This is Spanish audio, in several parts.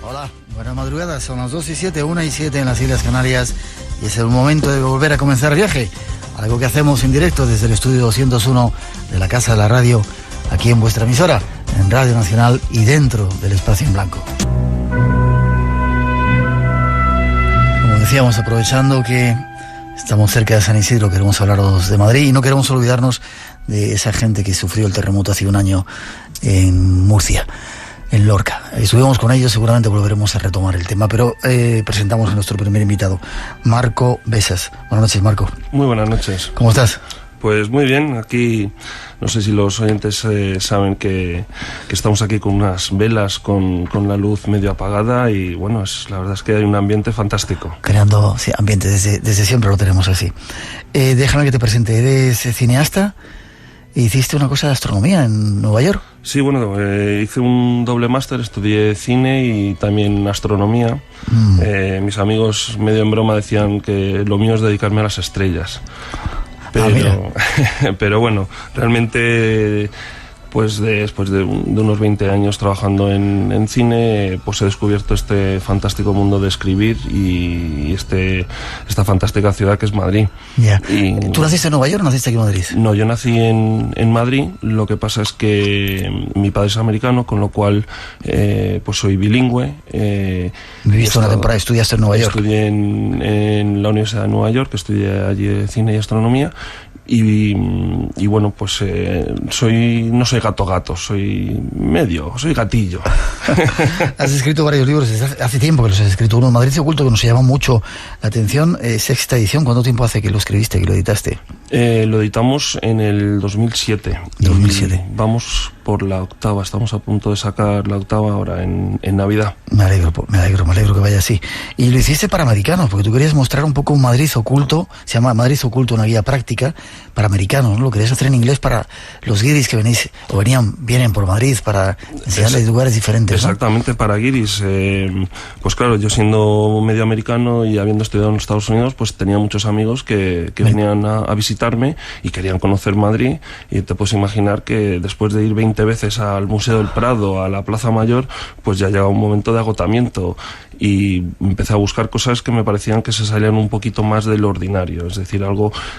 Hola, buenas madrugadas, son las 2:07, 1:07 en las Islas Canarias y es el momento de volver a comenzar el viaje, algo que hacemos en directo desde el estudio 201 de la Casa de la Radio, aquí en vuestra emisora, en Radio Nacional y dentro del Espacio en Blanco. Como decíamos, aprovechando que estamos cerca de San Isidro, queremos hablaros de Madrid y no queremos olvidarnos de esa gente que sufrió el terremoto hace un año en Murcia, en Lorca. Estuvimos con ellos, seguramente volveremos a retomar el tema, pero presentamos a nuestro primer invitado, Marco Besas. Buenas noches, Marco. Muy buenas noches. ¿Cómo estás? Pues muy bien, aquí no sé si los oyentes saben que estamos aquí con unas velas con la luz medio apagada y bueno, la verdad es que hay un ambiente fantástico. Creando ambiente, desde siempre lo tenemos así. Déjame que te presente, eres cineasta. ¿Hiciste una cosa de astronomía en Nueva York? Sí, bueno, hice un doble máster, estudié cine y también astronomía. Mis amigos medio en broma decían que lo mío es dedicarme a las estrellas. Pero bueno, realmente pues después de unos 20 años trabajando en cine, pues he descubierto este fantástico mundo de escribir y esta fantástica ciudad que es Madrid. Yeah. ¿Tú naciste en Nueva York o naciste aquí en Madrid? No, yo nací en Madrid, lo que pasa es que mi padre es americano, con lo cual pues soy bilingüe. ¿Viviste una temporada, estudiaste en Nueva York? Estudié en la Universidad de Nueva York, estudié allí cine y astronomía. Y bueno, pues no soy gato, soy gatillo. Has escrito varios libros, hace tiempo que los has escrito. Uno, Madrid oculto, que nos llama mucho la atención, sexta edición. ¿Cuánto tiempo hace que lo escribiste, que lo editaste? Lo editamos en el 2007. 2007. Vamos por la octava, estamos a punto de sacar la octava ahora en Navidad. Me alegro que vaya así. Y lo hiciste para americanos, porque tú querías mostrar un poco un Madrid oculto, se llama Madrid oculto, una guía práctica para americanos, ¿no? Lo querías hacer en inglés para los guiris que vienen por Madrid, para enseñarles lugares diferentes, ¿no? Exactamente, para guiris. Pues claro, yo siendo medio americano y habiendo estudiado en los Estados Unidos, pues tenía muchos amigos que venían a visitarme y querían conocer Madrid, y te puedes imaginar que después de ir 20 veces al Museo del Prado, a la Plaza Mayor, pues ya llegaba un momento de agotamiento y empecé a buscar cosas que me parecían que se salían un poquito más del ordinario, es decir,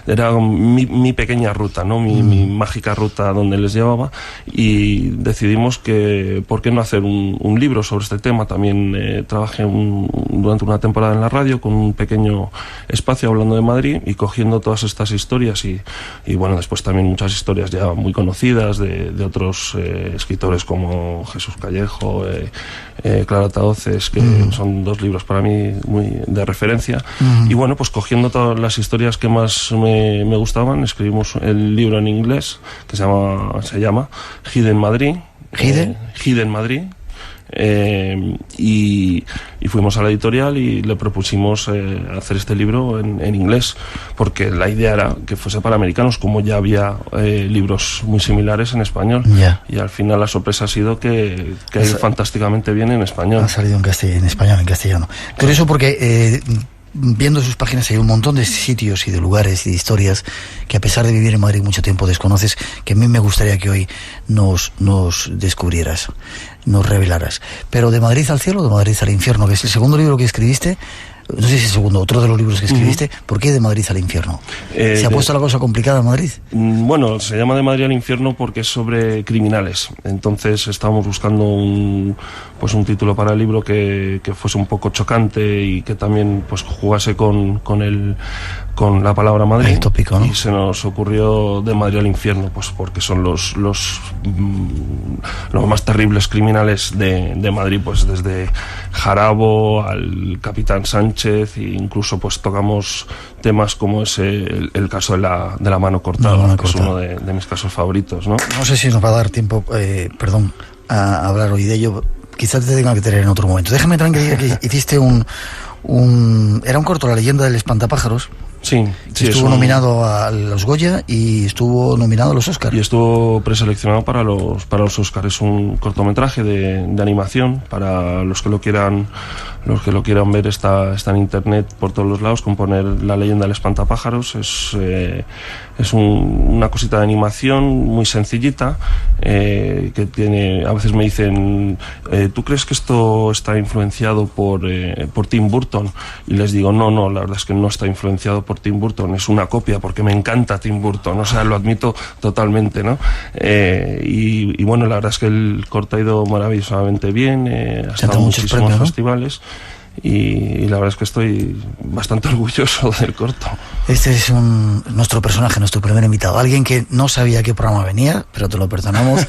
era mi pequeña ruta, ¿no? Mi mágica ruta donde les llevaba, y decidimos que por qué no hacer un libro sobre este tema. También trabajé durante una temporada en la radio con un pequeño espacio hablando de Madrid y cogiendo todas estas historias y bueno, después también muchas historias ya muy conocidas de otros escritores como Jesús Callejo, Clara Tahoces, que son dos libros para mí muy de referencia. Y bueno, pues cogiendo todas las historias que más me gustaban, escribimos el libro en inglés que se llama Hidden Madrid. Hidden Madrid. Y fuimos a la editorial y le propusimos hacer este libro en inglés, porque la idea era que fuese para americanos, como ya había libros muy similares en español. Y al final la sorpresa ha sido que ha ido fantásticamente bien en español. Ha salido en castellano. Curioso porque viendo sus páginas hay un montón de sitios y de lugares y de historias que, a pesar de vivir en Madrid mucho tiempo, desconoces, que a mí me gustaría que hoy nos descubrieras, nos revelaras. Pero ¿de Madrid al cielo o de Madrid al infierno?, que es el segundo libro que escribiste. No sé si es el segundo, otro de los libros que escribiste. ¿Por qué de Madrid al infierno? ¿Se ha puesto la cosa complicada en Madrid? Bueno, se llama De Madrid al infierno porque es sobre criminales. Entonces estábamos buscando un título para el libro que fuese un poco chocante y que también pues jugase con la palabra Madrid. El tópico, ¿no? Y se nos ocurrió De Madrid al infierno, pues porque son los más terribles criminales de Madrid, pues desde Jarabo al Capitán Sánchez, e incluso pues tocamos temas como es el caso de la mano cortada, que es uno de mis casos favoritos, ¿no? No sé si nos va a dar tiempo, a hablar hoy de ello. Quizás te tenga que tener en otro momento. Déjame tranquilizar que hiciste era un corto, La leyenda del espantapájaros. Sí, estuvo nominado a los Goya y estuvo nominado a los Oscars. Y estuvo preseleccionado para los Oscars. Es un cortometraje de animación para los que lo quieran los que lo quieran ver está en internet por todos los lados, con poner La leyenda del espantapájaros. Es una cosita de animación muy sencillita, que tiene, a veces me dicen, ¿tú crees que esto está influenciado por Tim Burton? Y les digo, no, la verdad es que no está influenciado por Tim Burton, es una copia, porque me encanta Tim Burton, o sea, lo admito totalmente, ¿no? Y bueno, la verdad es que el corto ha ido maravillosamente bien, ha estado en muchísimos festivales. Y la verdad es que estoy bastante orgulloso del corto. Este es nuestro personaje, nuestro primer invitado, alguien que no sabía qué programa venía, pero te lo perdonamos,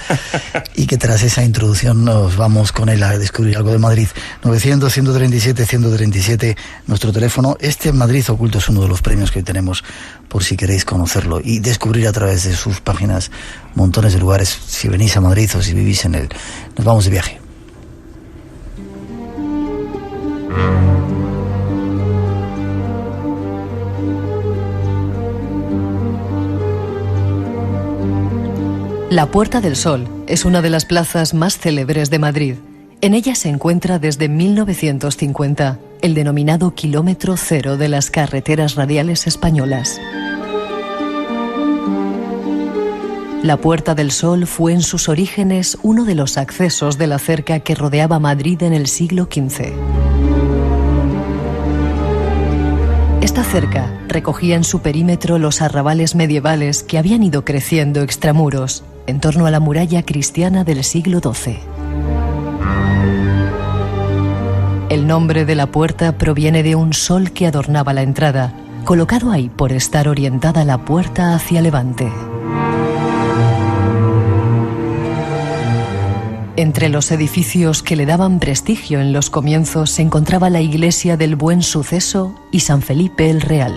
y que tras esa introducción nos vamos con él a descubrir algo de Madrid. 900-137-137, nuestro teléfono. Este Madrid Oculto es uno de los premios que hoy tenemos, por si queréis conocerlo y descubrir a través de sus páginas montones de lugares, si venís a Madrid o si vivís en él. Nos vamos de viaje. La Puerta del Sol es una de las plazas más célebres de Madrid. En ella se encuentra desde 1950 el denominado kilómetro cero de las carreteras radiales españolas. La Puerta del Sol fue en sus orígenes uno de los accesos de la cerca que rodeaba Madrid en el siglo XV. Esta cerca recogía en su perímetro los arrabales medievales que habían ido creciendo extramuros, en torno a la muralla cristiana del siglo XII. El nombre de la puerta proviene de un sol que adornaba la entrada, colocado ahí por estar orientada la puerta hacia levante. Entre los edificios que le daban prestigio en los comienzos se encontraba la iglesia del Buen Suceso y San Felipe el Real.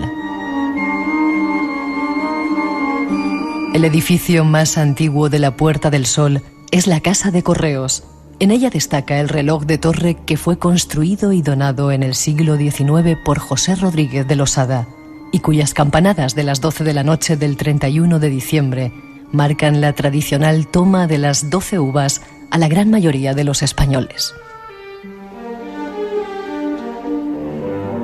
El edificio más antiguo de la Puerta del Sol es la Casa de Correos. En ella destaca el reloj de torre que fue construido y donado en el siglo XIX por José Rodríguez de Losada y cuyas campanadas de las 12 de la noche del 31 de diciembre marcan la tradicional toma de las 12 uvas a la gran mayoría de los españoles.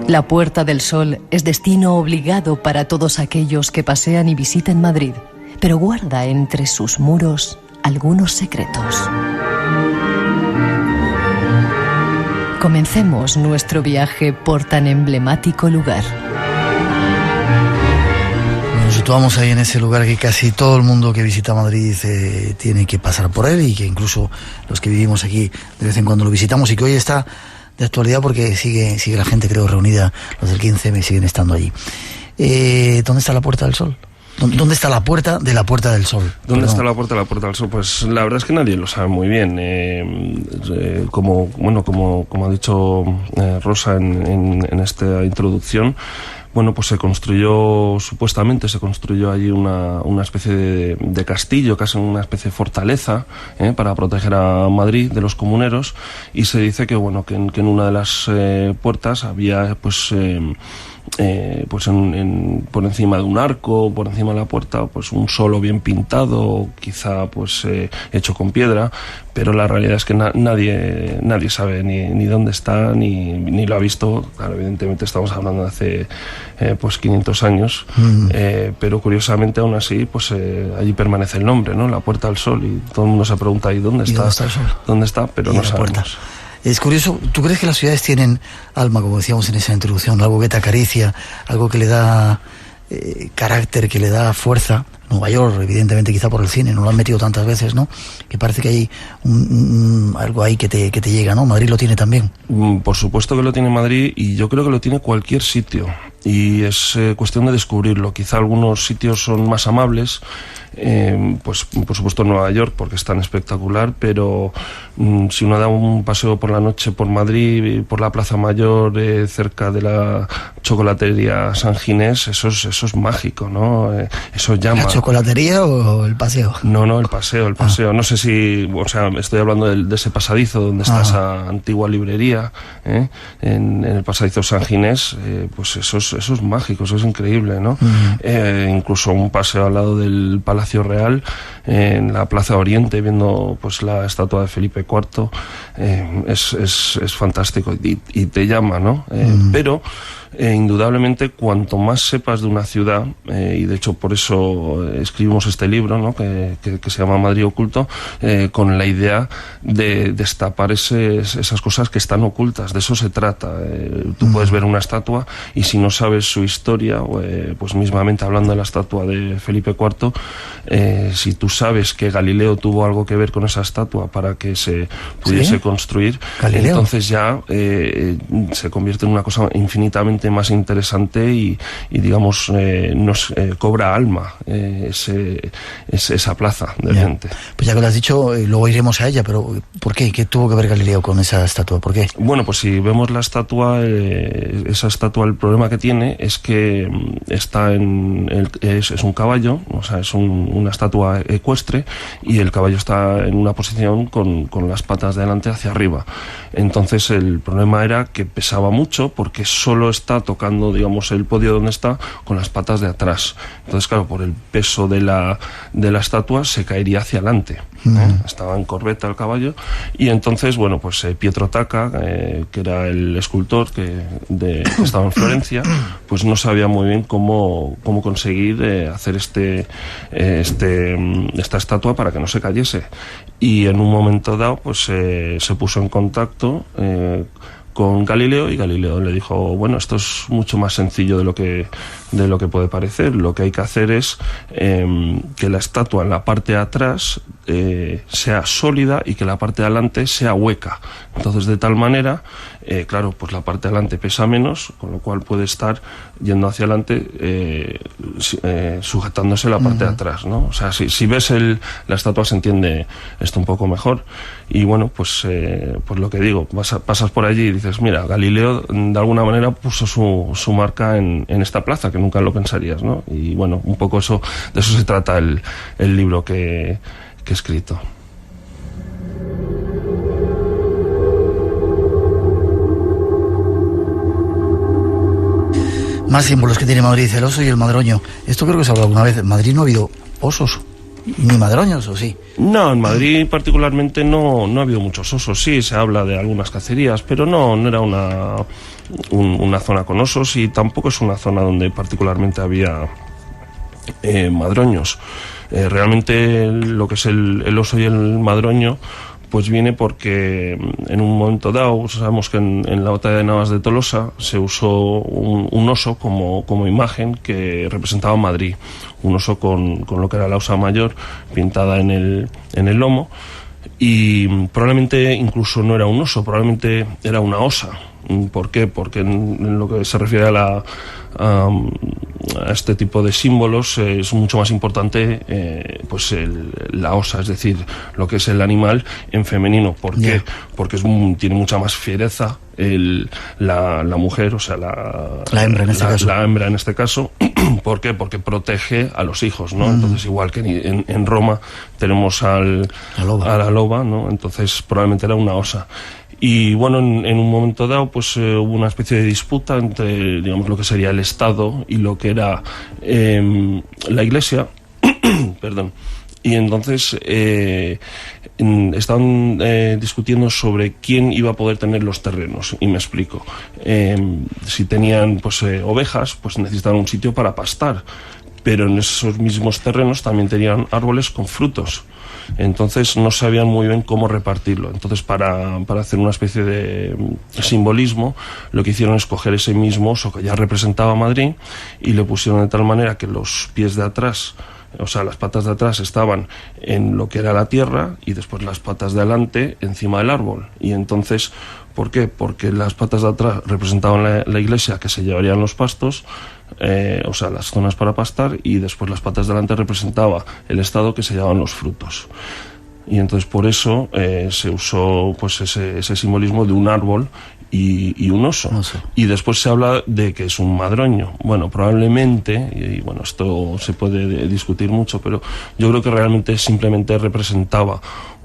La Puerta del Sol es destino obligado para todos aquellos que pasean y visiten Madrid, pero guarda entre sus muros algunos secretos. Comencemos nuestro viaje por tan emblemático lugar. Nos situamos ahí en ese lugar que casi todo el mundo que visita Madrid tiene que pasar por él, y que incluso los que vivimos aquí de vez en cuando lo visitamos, y que hoy está de actualidad porque sigue la gente, creo, reunida. Los del 15 siguen estando allí. ¿Dónde está la Puerta del Sol? ¿Dónde está la puerta de la Puerta del Sol? ¿Dónde está la puerta de la Puerta del Sol? Pues la verdad es que nadie lo sabe muy bien. Como ha dicho Rosa en esta introducción, bueno, pues supuestamente se construyó allí una especie de castillo, casi una especie de fortaleza, para proteger a Madrid de los comuneros, y se dice que en una de las puertas había por encima de un arco, por encima de la puerta, pues un solo bien pintado, quizá hecho con piedra, pero la realidad es que nadie sabe ni dónde está, ni lo ha visto. Claro, evidentemente estamos hablando de hace 500 años, pero curiosamente aún así allí permanece el nombre, ¿no? La Puerta del Sol, y todo el mundo se pregunta ¿y dónde está? ¿Dónde está? Pero no sabemos. Es curioso, ¿tú crees que las ciudades tienen alma, como decíamos en esa introducción, algo que te acaricia, algo que le da carácter, que le da fuerza? Nueva York, evidentemente, quizá por el cine, no lo han metido tantas veces, ¿no? Que parece que hay algo ahí que te llega, ¿no? ¿Madrid lo tiene también? Por supuesto que lo tiene Madrid, y yo creo que lo tiene cualquier sitio, y es cuestión de descubrirlo. Quizá algunos sitios son más amables, pues por supuesto Nueva York, porque es tan espectacular, pero si uno da un paseo por la noche por Madrid, por la Plaza Mayor, cerca de la chocolatería San Ginés, eso es mágico, ¿no? Eso llama. ¿La chocolatería o el paseo? No, el paseo. No sé si, estoy hablando de ese pasadizo donde está esa antigua librería, en el pasadizo San Ginés, pues eso es mágico, eso es increíble, ¿no? Incluso un paseo al lado del Palacio Palacio Real, en la Plaza Oriente, viendo pues la estatua de Felipe IV, es fantástico y te llama, ¿no? Pero indudablemente, cuanto más sepas de una ciudad, y de hecho por eso escribimos este libro, ¿no? que se llama Madrid Oculto, con la idea de destapar esas cosas que están ocultas. De eso se trata. Tú puedes ver una estatua y si no sabes su historia, pues mismamente hablando de la estatua de Felipe IV, si tú sabes que Galileo tuvo algo que ver con esa estatua para que se pudiese construir, Galileo. entonces ya se convierte en una cosa infinitamente más interesante y digamos, nos cobra alma esa plaza de gente. Pues ya que lo has dicho, luego iremos a ella, pero ¿por qué? ¿Qué tuvo que ver Galileo con esa estatua? ¿Por qué? Bueno, pues si vemos la estatua, esa estatua, el problema que tiene es que está es un caballo, o sea, es una estatua ecuestre, y el caballo está en una posición con las patas de delante hacia arriba. Entonces el problema era que pesaba mucho porque solo está tocando, digamos, el podio donde está con las patas de atrás. Entonces, claro, por el peso de la estatua se caería hacia adelante. Estaba en corbeta el caballo, y entonces, bueno, pues Pietro Tacca, que era el escultor que estaba en Florencia, pues no sabía muy bien cómo conseguir hacer esta estatua para que no se cayese. Y en un momento dado, pues se puso en contacto con Galileo, y Galileo le dijo: bueno, esto es mucho más sencillo de lo que puede parecer. Lo que hay que hacer es que la estatua en la parte de atrás sea sólida y que la parte de adelante sea hueca. Entonces, de tal manera, claro, pues la parte de adelante pesa menos, con lo cual puede estar yendo hacia adelante sujetándose la parte de atrás, ¿no? O sea, si ves la estatua se entiende esto un poco mejor. Y bueno, pues lo que digo, pasas por allí y dices: mira, Galileo de alguna manera puso su marca en esta plaza, que nunca lo pensarías, ¿no? Y bueno, un poco de eso se trata el libro que he escrito. Más símbolos que tiene Madrid: el oso y el madroño. Esto creo que se ha hablado alguna vez. En Madrid no ha habido osos ni madroños, ¿o sí? No, en Madrid particularmente no ha habido muchos osos. Sí, se habla de algunas cacerías, pero no era una zona con osos, y tampoco es una zona donde particularmente había madroños. Realmente lo que es el oso y el madroño pues viene porque en un momento dado, sabemos que en la batalla de Navas de Tolosa se usó un oso como imagen que representaba Madrid, un oso con lo que era la osa mayor pintada en el lomo, y probablemente incluso no era un oso, probablemente era una osa. ¿Por qué? Porque en lo que se refiere a este tipo de símbolos es mucho más importante pues la osa, es decir, lo que es el animal en femenino. ¿Por qué? Porque tiene mucha más fiereza la mujer, o sea, la hembra en este caso. La hembra en este caso. ¿Por qué? Porque protege a los hijos, ¿no? Entonces, igual que en Roma tenemos a la loba, ¿no? Entonces probablemente era una osa. Y bueno, en un momento dado pues hubo una especie de disputa entre, digamos, lo que sería el Estado y lo que era la Iglesia. Perdón. Y entonces estaban discutiendo sobre quién iba a poder tener los terrenos, y me explico. Si tenían pues ovejas, pues necesitaban un sitio para pastar, pero en esos mismos terrenos también tenían árboles con frutos. Entonces no sabían muy bien cómo repartirlo. Entonces, para hacer una especie de simbolismo, lo que hicieron es coger ese mismo oso que ya representaba Madrid y le pusieron de tal manera que los pies de atrás, o sea, las patas de atrás estaban en lo que era la tierra, y después las patas de adelante encima del árbol. Y entonces, ¿por qué? Porque las patas de atrás representaban la iglesia, que se llevarían los pastos, o sea, las zonas para pastar, y después las patas de delante representaba el Estado, que se llevaban los frutos. Y entonces por eso se usó pues ese simbolismo de un árbol y un oso. No sé. Y después se habla de que es un madroño. Bueno, probablemente, y bueno, esto se puede discutir mucho, pero yo creo que realmente simplemente representaba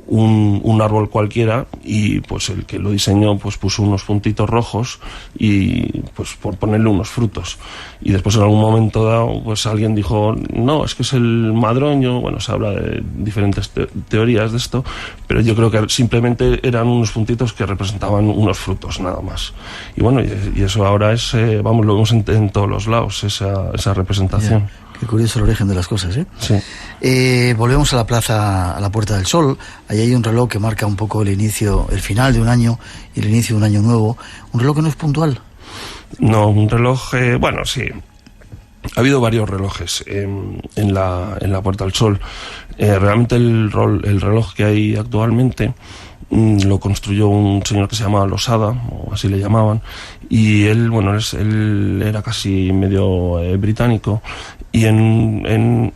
un árbol cualquiera, y pues el que lo diseñó pues puso unos puntitos rojos y pues por ponerle unos frutos. Y después en algún momento dado pues alguien dijo, no, es que es el madroño. Bueno, se habla de diferentes teorías de esto, pero yo creo que simplemente eran unos puntitos que representaban unos frutos, nada más. Y bueno, y eso ahora es, vamos, lo vemos en todos los lados, esa representación. Ya. Qué curioso el origen de las cosas, ¿eh? Sí. Volvemos a la plaza, a la Puerta del Sol. Ahí hay un reloj que marca un poco el final de un año y el inicio de un año nuevo. Un reloj que no es puntual. No, un reloj, bueno, sí. Ha habido varios relojes en la Puerta del Sol. Realmente el reloj que hay actualmente lo construyó un señor que se llamaba Losada, o así le llamaban, y él, bueno, él era casi medio británico, y en un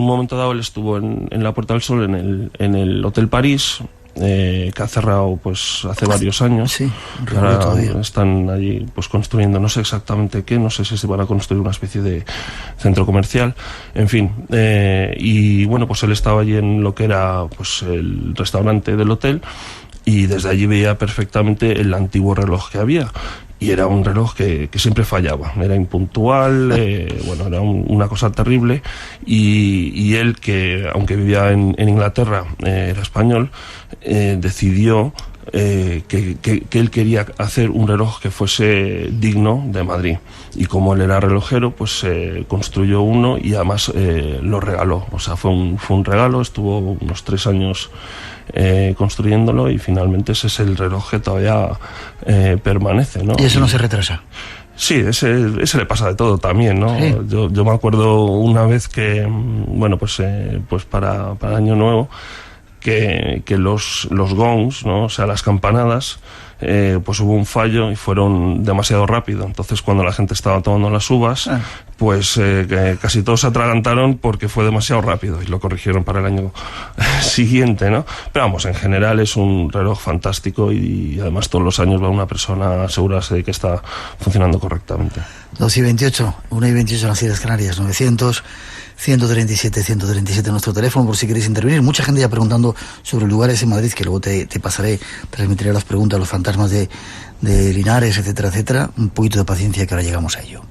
momento dado él estuvo en la Puerta del Sol, en el Hotel París, que ha cerrado pues hace varios años. Sí, ahora todavía. están allí pues construyendo, no sé exactamente qué, no sé si se van a construir una especie de centro comercial, en fin, y bueno, pues él estaba allí en lo que era pues el restaurante del hotel, y desde allí veía perfectamente el antiguo reloj que había. Y era un reloj que siempre fallaba, era impuntual, bueno, era una cosa terrible, y él, que aunque vivía en Inglaterra, era español, decidió que él quería hacer un reloj que fuese digno de Madrid. Y como él era relojero, pues construyó uno y además lo regaló. O sea, fue un regalo, estuvo unos 3 años construyéndolo, y finalmente ese es el reloj que todavía permanece, ¿no? Y eso no se retrasa. Sí, ese le pasa de todo también, ¿no? Sí. Yo me acuerdo una vez que, bueno, pues para el Año Nuevo, que los gongs, ¿no? O sea, las campanadas, pues hubo un fallo y fueron demasiado rápido. Entonces, cuando la gente estaba tomando las uvas, pues que casi todos se atragantaron porque fue demasiado rápido, y lo corrigieron para el año siguiente, ¿no? Pero vamos, en general es un reloj fantástico, y además todos los años va una persona a asegurarse de que está funcionando correctamente. 2:28, 1:28 en las Islas Canarias, 900-137-137 nuestro teléfono, por si queréis intervenir. Mucha gente ya preguntando sobre lugares en Madrid, que luego te pasaré, transmitiré las preguntas, los fantasmas de Linares, etcétera, etcétera. Un poquito de paciencia, que ahora llegamos a ello.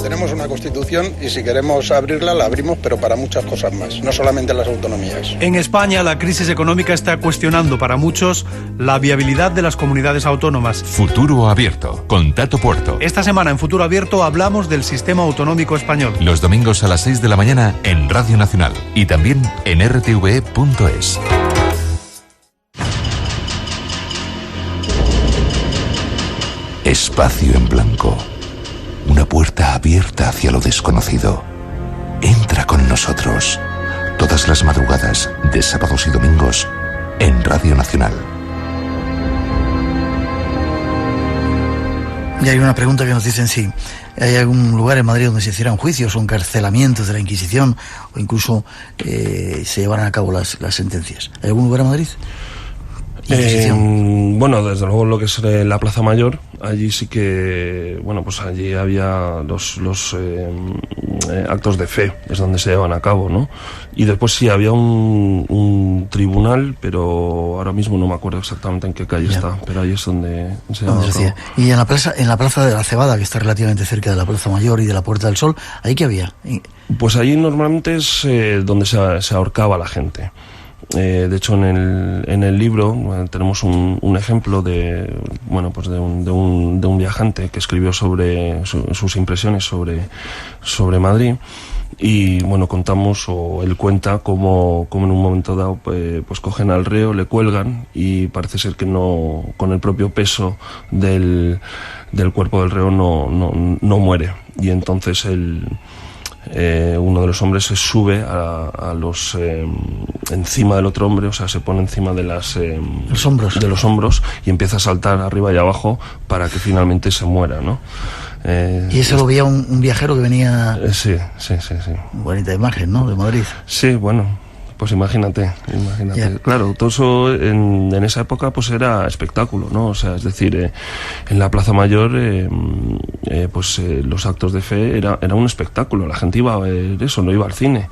Tenemos una Constitución, y si queremos abrirla, la abrimos, pero para muchas cosas más, no solamente las autonomías. En España, la crisis económica está cuestionando para muchos la viabilidad de las comunidades autónomas. Futuro Abierto, con Tato Puerto. Esta semana en Futuro Abierto hablamos del sistema autonómico español. Los domingos a las 6 de la mañana en Radio Nacional y también en rtve.es. Espacio en blanco. Una puerta abierta hacia lo desconocido. Entra con nosotros. Todas las madrugadas, de sábados y domingos, en Radio Nacional. Y hay una pregunta que nos dicen si hay algún lugar en Madrid donde se hicieran juicios o encarcelamientos de la Inquisición, o incluso se llevaran a cabo las sentencias. ¿Hay algún lugar en Madrid? Bueno, desde luego lo que es la Plaza Mayor, allí sí que, bueno, pues allí había los actos de fe, es donde se llevan a cabo, ¿no? Y después sí había un tribunal, pero ahora mismo no me acuerdo exactamente en qué calle está, pero ahí es donde se llevan a cabo. Y en la plaza de la Cebada, que está relativamente cerca de la Plaza Mayor y de la Puerta del Sol, ¿ahí qué había? Pues allí normalmente es donde se ahorcaba la gente. De hecho, en el libro tenemos un ejemplo de un viajante que escribió sobre sus impresiones sobre Madrid, y bueno, contamos, o él cuenta cómo en un momento dado pues cogen al reo, le cuelgan, y parece ser que no, con el propio peso del cuerpo del reo no muere, y entonces uno de los hombres se sube a los encima del otro hombre, o sea, se pone encima de los hombros, y empieza a saltar arriba y abajo para que finalmente se muera, ¿no? Y eso lo veía un viajero que venía... Sí. Bonita imagen, ¿no?, de Madrid. Sí, bueno, Pues imagínate. Yeah. Claro, todo eso en esa época pues era espectáculo, ¿no? O sea, es decir, en la Plaza Mayor los actos de fe era un espectáculo, la gente iba a ver eso, no iba al cine.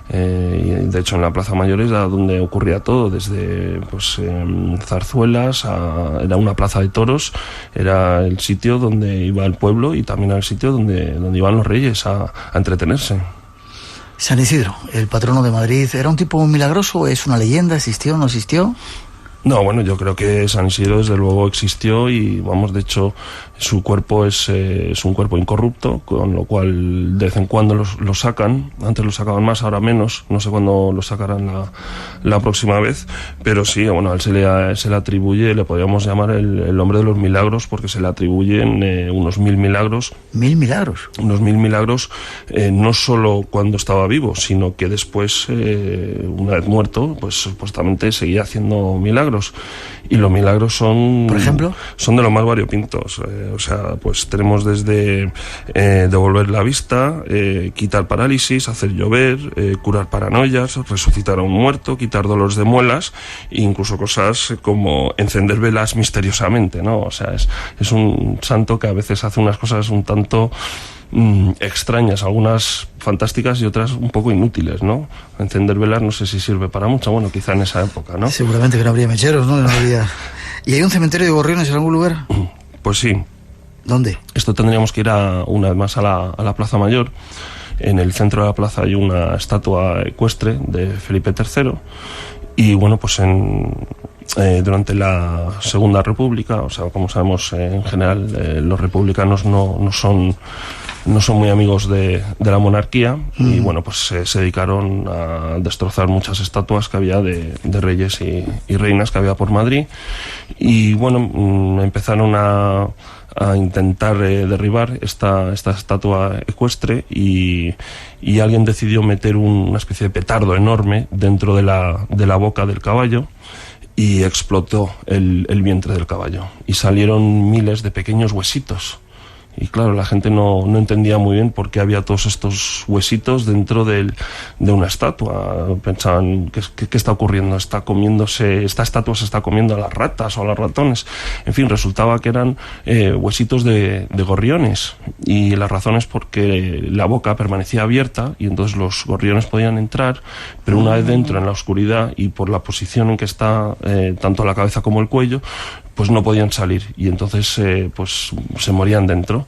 Y de hecho en la Plaza Mayor era donde ocurría todo, desde zarzuelas era una plaza de toros, era el sitio donde iba el pueblo y también era el sitio donde iban los reyes a entretenerse. San Isidro, el patrono de Madrid, ¿era un tipo milagroso? ¿Es una leyenda? ¿Existió? ¿No existió? No, bueno, yo creo que San Isidro desde luego existió y, vamos, de hecho, su cuerpo es un cuerpo incorrupto, con lo cual de vez en cuando lo sacan. Antes lo sacaban más, ahora menos. No sé cuándo lo sacarán la próxima vez. Pero sí, bueno, a él se le atribuye, le podríamos llamar el hombre de los milagros, porque se le atribuyen unos 1000 milagros. ¿1000 milagros? Unos 1000 milagros, no solo cuando estaba vivo, sino que después, una vez muerto, pues supuestamente seguía haciendo milagros. Y los milagros son... ¿Por ejemplo? Son de los más variopintos. O sea, pues tenemos desde devolver la vista, quitar parálisis, hacer llover, curar paranoias, resucitar a un muerto, quitar dolores de muelas, e incluso cosas como encender velas misteriosamente, ¿no? O sea, es un santo que a veces hace unas cosas un tanto extrañas, algunas fantásticas y otras un poco inútiles, ¿no? Encender velas no sé si sirve para mucho, bueno, quizá en esa época, ¿no? Seguramente que no habría mecheros, ¿no? ¿Y hay un cementerio de gorriones en algún lugar? Pues sí. ¿Dónde? Esto tendríamos que ir una vez más a la Plaza Mayor. En el centro de la plaza hay una estatua ecuestre de Felipe III y, bueno, pues durante la Segunda República, o sea, como sabemos, en general los republicanos no son muy amigos de la monarquía y, bueno, pues se dedicaron a destrozar muchas estatuas que había de reyes y reinas que había por Madrid y, bueno, empezaron a intentar derribar esta estatua ecuestre y alguien decidió meter una especie de petardo enorme dentro de la boca del caballo y explotó el vientre del caballo y salieron miles de pequeños huesitos. Y claro, la gente no entendía muy bien por qué había todos estos huesitos dentro de una estatua. Pensaban, ¿qué está ocurriendo? ¿Esta estatua se está comiendo a las ratas o a los ratones? En fin, resultaba que eran huesitos de gorriones. Y la razón es porque la boca permanecía abierta y entonces los gorriones podían entrar, pero una vez dentro en la oscuridad y por la posición en que está tanto la cabeza como el cuello, pues no podían salir y entonces pues se morían dentro.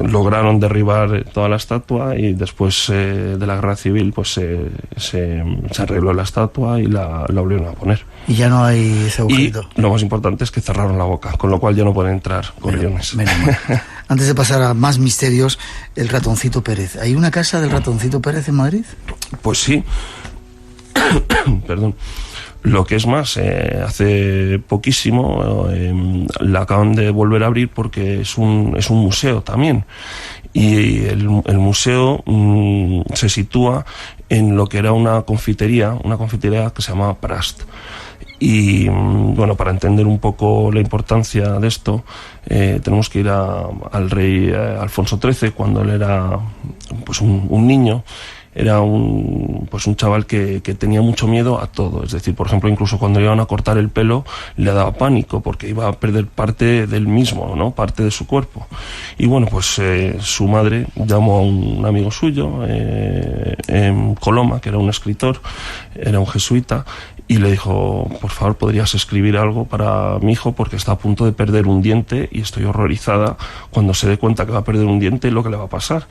Lograron derribar toda la estatua y después de la guerra civil pues se arregló la estatua y la volvieron a poner. Y ya no hay ese agujerito. Y lo más importante es que cerraron la boca, con lo cual ya no pueden entrar gorriones. Antes de pasar a más misterios, el Ratoncito Pérez. ¿Hay una casa del Ratoncito Pérez en Madrid? Pues sí. Perdón. Lo que es más, hace poquísimo la acaban de volver a abrir porque es un museo también. Y el museo se sitúa en lo que era una confitería que se llamaba Prast. Y bueno, para entender un poco la importancia de esto, tenemos que ir al rey Alfonso XIII, cuando él era pues un niño. Era un chaval que tenía mucho miedo a todo. Es decir, por ejemplo, incluso cuando iban a cortar el pelo le daba pánico porque iba a perder parte del mismo, ¿no? Parte de su cuerpo. Y bueno, pues su madre llamó a un amigo suyo, Coloma, que era un escritor, era un jesuita, y le dijo, por favor, ¿podrías escribir algo para mi hijo? Porque está a punto de perder un diente y estoy horrorizada cuando se dé cuenta que va a perder un diente lo que le va a pasar.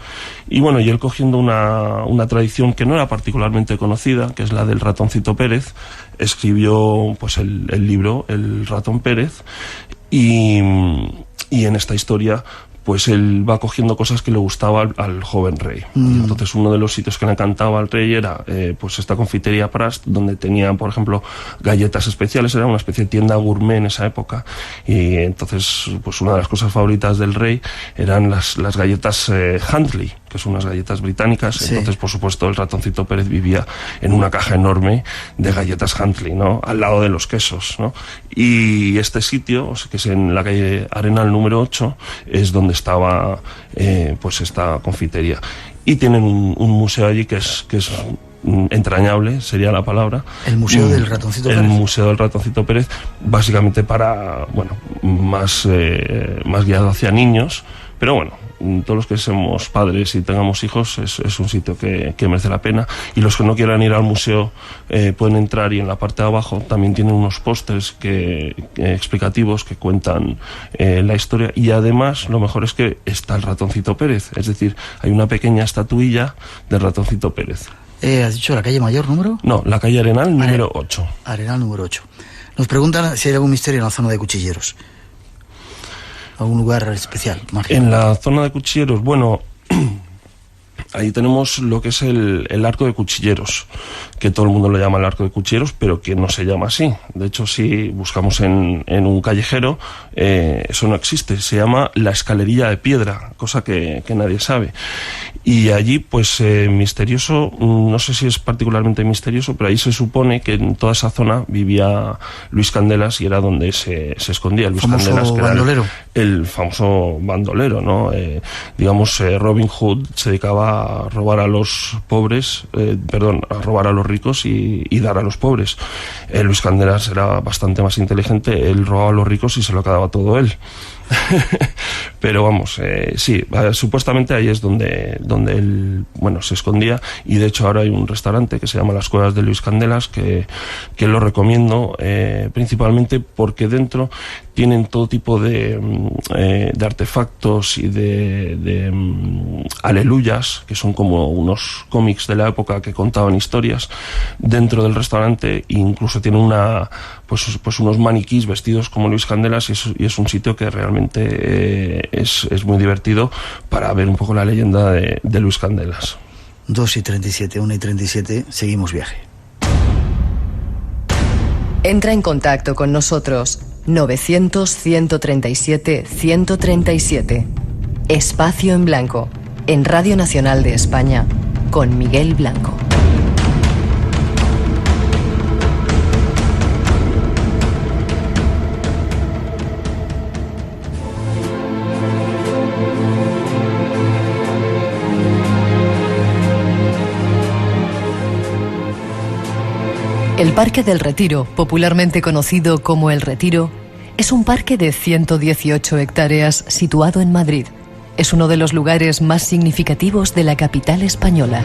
Y bueno, y él, cogiendo una tradición que no era particularmente conocida, que es la del Ratoncito Pérez, escribió pues el libro El Ratón Pérez y en esta historia pues él va cogiendo cosas que le gustaba al joven rey. Y entonces uno de los sitios que le encantaba al rey era pues esta confitería Prast, donde tenían, por ejemplo, galletas especiales. Era una especie de tienda gourmet en esa época. Y entonces pues una de las cosas favoritas del rey eran las galletas Huntley, que son unas galletas británicas. Sí. Entonces, por supuesto, el Ratoncito Pérez vivía en una caja enorme de galletas Huntley, ¿no? Al lado de los quesos, ¿no? Y este sitio, que es en la calle Arenal número 8, es donde estaba pues esta confitería. Y tienen un museo allí que es entrañable sería la palabra. El Museo del Ratoncito Pérez. El Museo del Ratoncito Pérez, básicamente para, bueno, más guiado hacia niños, pero bueno, todos los que somos padres y tengamos hijos es un sitio que merece la pena. Y los que no quieran ir al museo pueden entrar, y en la parte de abajo también tienen unos pósters explicativos que cuentan la historia, y además lo mejor es que está el Ratoncito Pérez, es decir, hay una pequeña estatuilla del Ratoncito Pérez. ¿Has dicho la calle Mayor número? No, la calle Arenal número 8. Arenal número 8. Nos preguntan si hay algún misterio en la zona de Cuchilleros. ¿Algún lugar especial? Mágico. En la zona de Cuchilleros, bueno, ahí tenemos lo que es el Arco de Cuchilleros, que todo el mundo lo llama el Arco de Cuchilleros, pero que no se llama así. De hecho, si buscamos en un callejero, eso no existe. Se llama la Escalerilla de Piedra, cosa que nadie sabe. Y allí, pues, misterioso, no sé si es particularmente misterioso, pero ahí se supone que en toda esa zona vivía Luis Candelas, y era donde se escondía Luis famoso Candelas, que bandolero. era el famoso bandolero, ¿no? Digamos, Robin Hood se dedicaba a robar a los pobres, a robar a los ricos y dar a los pobres. Luis Candelas era bastante más inteligente, él robaba a los ricos y se lo quedaba todo él. Pero vamos, sí, supuestamente ahí es donde él, bueno, se escondía, y de hecho ahora hay un restaurante que se llama Las Cuevas de Luis Candelas, que lo recomiendo, principalmente porque dentro tienen todo tipo de artefactos y de aleluyas, que son como unos cómics de la época que contaban historias dentro del restaurante, e incluso tiene pues unos maniquís vestidos como Luis Candelas, y es un sitio que realmente es muy divertido para ver un poco la leyenda de Luis Candelas. 2:37, 1:37, seguimos viaje. Entra en contacto con nosotros. 900-137-137. Espacio en Blanco, en Radio Nacional de España, con Miguel Blanco. El Parque del Retiro, popularmente conocido como El Retiro, es un parque de 118 hectáreas situado en Madrid. Es uno de los lugares más significativos de la capital española.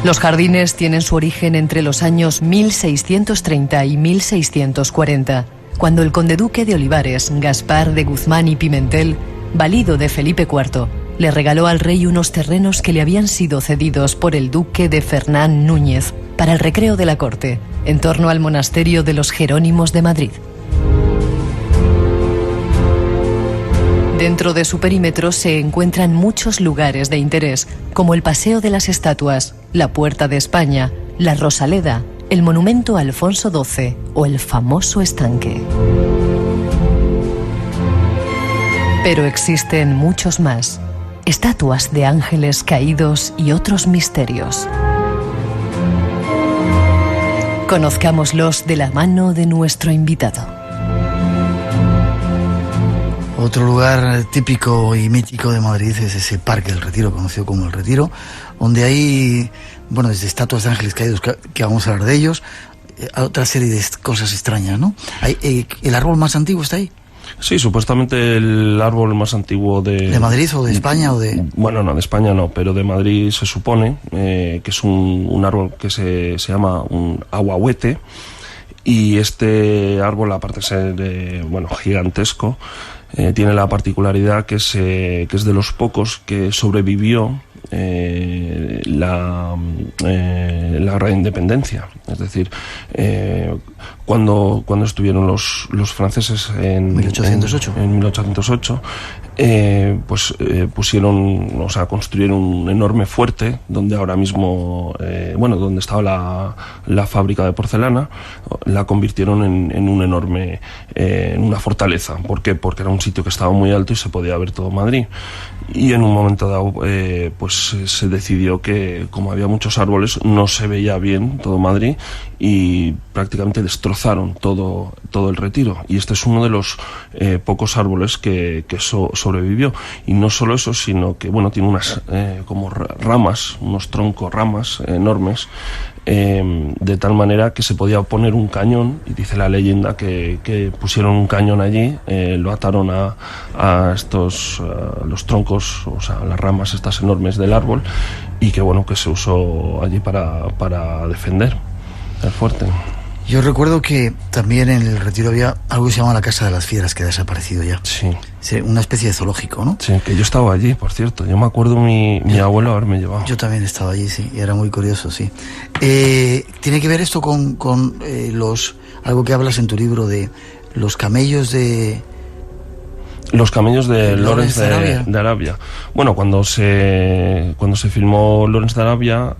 Los jardines tienen su origen entre los años 1630 y 1640, cuando el conde-duque de Olivares, Gaspar de Guzmán y Pimentel, valido de Felipe IV, le regaló al rey unos terrenos que le habían sido cedidos por el duque de Fernán Núñez para el recreo de la corte, en torno al monasterio de los Jerónimos de Madrid. Dentro de su perímetro se encuentran muchos lugares de interés, como el Paseo de las Estatuas, la Puerta de España, la Rosaleda, el monumento a Alfonso XII o el famoso estanque. Pero existen muchos más. Estatuas de ángeles caídos y otros misterios. Conozcámoslos de la mano de nuestro invitado. Otro lugar típico y mítico de Madrid es ese Parque del Retiro, conocido como El Retiro, donde hay, bueno, desde estatuas de ángeles caídos, que vamos a hablar de ellos, a otra serie de cosas extrañas, ¿no? ¿El árbol más antiguo está ahí? Sí, supuestamente el árbol más antiguo ¿De Madrid o de España o de...? Bueno, no, de España no, pero de Madrid se supone que es un árbol que se llama un ahuahuete, y este árbol, aparte de ser, gigantesco, tiene la particularidad que es de los pocos que sobrevivió la Gran Independencia. Es decir, cuando estuvieron los franceses en 1808, construyeron un enorme fuerte donde ahora mismo, donde estaba la fábrica de porcelana, la convirtieron en un enorme, en una fortaleza. ¿Por qué? Porque era un sitio que estaba muy alto y se podía ver todo Madrid. Y en un momento dado, se decidió que, como había muchos árboles, no se veía bien todo Madrid, y prácticamente destrozaron todo el retiro. Y este es uno de los pocos árboles que sobrevivió. Y no solo eso, sino que bueno, tiene unas como ramas, unos troncos, ramas enormes, de tal manera que se podía poner un cañón, y dice la leyenda que pusieron un cañón allí, lo ataron a estos los troncos, o sea, las ramas estas enormes del árbol, y que bueno, que se usó allí para defender el fuerte. Yo recuerdo que también en el retiro había algo que se llama la Casa de las Fieras, que ha desaparecido ya. Sí. Sí, una especie de zoológico, ¿no? Sí, que yo estaba allí, por cierto. Yo me acuerdo mi abuelo haberme llevado. Yo también estaba allí, sí, y era muy curioso, sí. ¿Tiene que ver esto con algo que hablas en tu libro de los camellos de... Los camellos de Lawrence de Arabia. Bueno, cuando se filmó Lawrence de Arabia,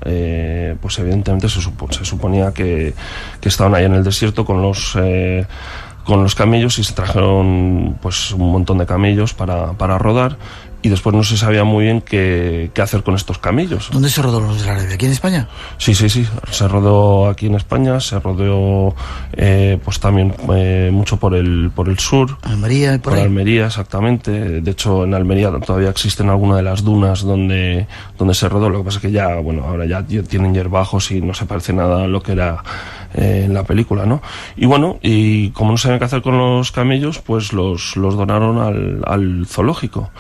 pues evidentemente se suponía que estaban ahí en el desierto con los camellos, y se trajeron pues un montón de camellos para rodar, y después no se sabía muy bien qué hacer con estos camellos. ¿Dónde se rodó Lawrence de Arabia? ¿Aquí en España? Sí, se rodó aquí en España, se rodó pues también mucho por el sur. Almería, por ahí. Almería, exactamente. De hecho, en Almería todavía existen algunas de las dunas donde se rodó. Lo que pasa es que ya, bueno, ahora ya tienen hierbajos y no se parece nada a lo que era en la película, ¿no? Y bueno, y como no sabían qué hacer con los camellos, pues los donaron al zoológico.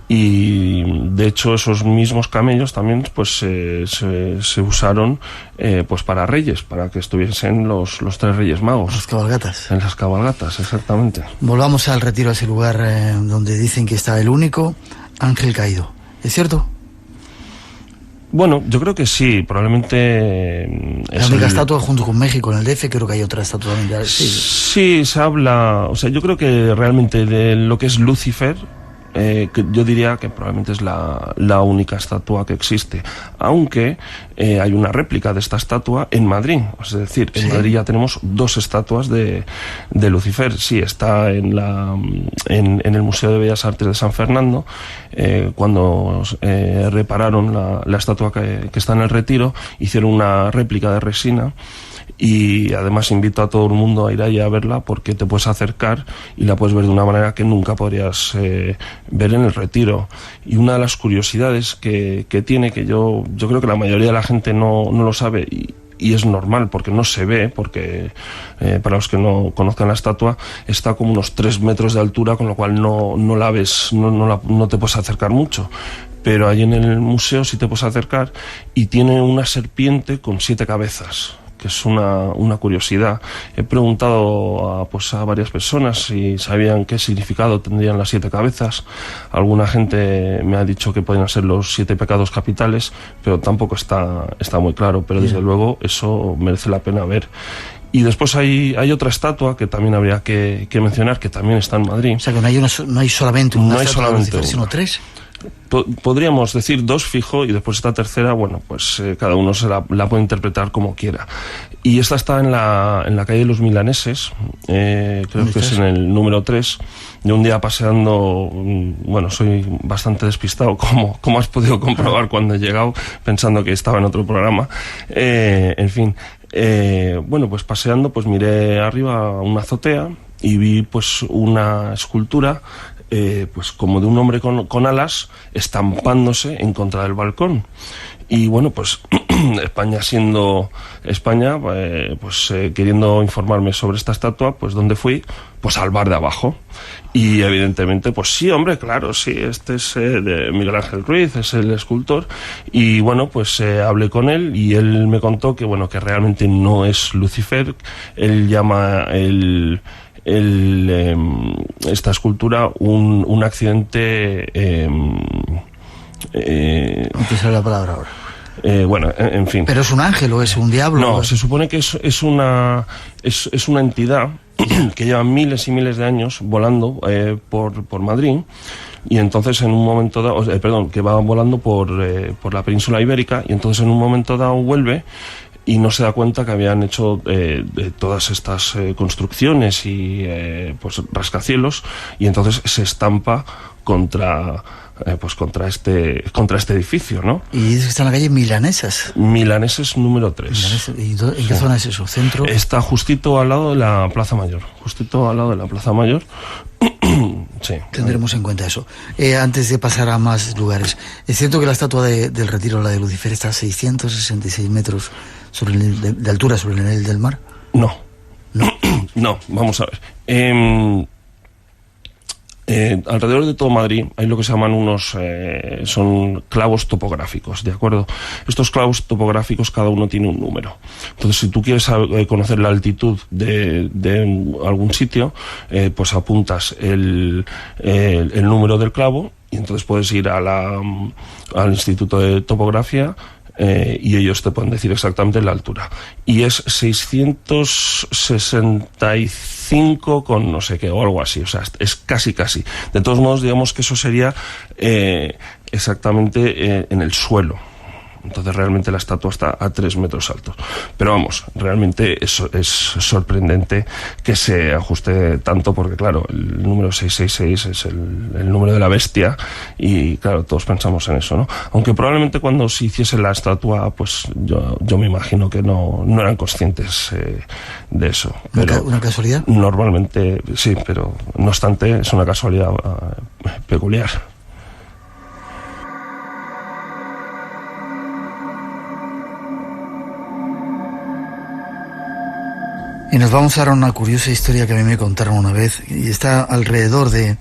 Y de hecho esos mismos camellos también pues se usaron pues para reyes, para que estuviesen los tres reyes magos. Las cabalgatas. En las cabalgatas, exactamente. Volvamos al retiro, a ese lugar donde dicen que está el único ángel caído. ¿Es cierto? Bueno, yo creo que sí, probablemente... La única estatua junto con México en el DF, creo que hay otra estatua también. Sí, se habla... O sea, yo creo que realmente de lo que es Lucifer... que yo diría que probablemente es la única estatua que existe, aunque hay una réplica de esta estatua en Madrid, es decir, en Madrid ya tenemos dos estatuas de Lucifer. Sí, está en el Museo de Bellas Artes de San Fernando, cuando repararon la estatua que está en el retiro, hicieron una réplica de resina. Y además invito a todo el mundo a ir ahí a verla, porque te puedes acercar y la puedes ver de una manera que nunca podrías ver en el retiro. Y una de las curiosidades que tiene, que yo creo que la mayoría de la gente no lo sabe, y es normal porque no se ve, porque para los que no conozcan la estatua, está como unos 3 metros de altura, con lo cual no la ves, no te puedes acercar mucho. Pero allí en el museo sí te puedes acercar, y tiene una serpiente con 7 cabezas, que es una curiosidad. He preguntado a varias personas si sabían qué significado tendrían las 7 cabezas. Alguna gente me ha dicho que podrían ser los 7 pecados capitales, pero tampoco está muy claro. Pero desde luego eso merece la pena ver. Y después hay otra estatua que también habría que mencionar, que también está en Madrid. O sea, que no hay solamente una estatua de Lucifer, sino 3. Podríamos decir 2 fijo, y después esta tercera, bueno, pues cada uno la puede interpretar como quiera. Y esta está en la calle de los Milaneses, creo que es en el número 3. Yo un día paseando, bueno, soy bastante despistado, como has podido comprobar cuando he llegado, pensando que estaba en otro programa. En fin, bueno, pues paseando, pues miré arriba a una azotea y vi pues una escultura, pues como de un hombre con alas, estampándose en contra del balcón. Y bueno, pues España siendo España, pues queriendo informarme sobre esta estatua, pues ¿dónde fui? Pues al bar de abajo. Y evidentemente, pues sí, hombre, claro, sí, este es de Miguel Ángel Ruiz, es el escultor. Y bueno, pues hablé con él, y él me contó que bueno, que realmente no es Lucifer. Él llama esta escultura un accidente. No te sale la palabra ahora. Bueno, en fin. ¿Pero es un ángel o es un diablo? No, se supone que es una entidad que lleva miles y miles de años volando por Madrid, y entonces en un momento dado, que va volando por la península ibérica, y entonces en un momento dado vuelve y no se da cuenta que habían hecho todas estas construcciones y pues rascacielos, y entonces se estampa contra pues contra este edificio, ¿no? Y dices que está en la calle Milanesas. Milaneses número 3. ¿Y en qué zona es eso? ¿Centro? Está justito al lado de la Plaza Mayor. Sí. Tendremos en cuenta eso. Antes de pasar a más lugares, ¿es cierto que la estatua del Retiro, la de Lucifer, está a 666 metros de altura sobre el nivel del mar? No. No, vamos a ver. Alrededor de todo Madrid hay lo que se llaman son clavos topográficos, ¿de acuerdo? Estos clavos topográficos cada uno tiene un número. Entonces, si tú quieres conocer la altitud de algún sitio, pues apuntas el número del clavo y entonces puedes ir al Instituto de Topografía y ellos te pueden decir exactamente la altura. Y es 665 con no sé qué, o algo así. O sea, es casi. De todos modos, digamos que eso sería exactamente en el suelo. Entonces realmente la estatua está a 3 metros altos. Pero vamos, realmente es sorprendente que se ajuste tanto, porque claro, el número 666 es el número de la bestia y claro, todos pensamos en eso, ¿no? Aunque probablemente cuando se hiciese la estatua, pues yo me imagino que no eran conscientes de eso. Pero ¿Una casualidad? Normalmente sí, pero no obstante es una casualidad peculiar. Y nos vamos ahora a una curiosa historia que a mí me contaron una vez, y está alrededor de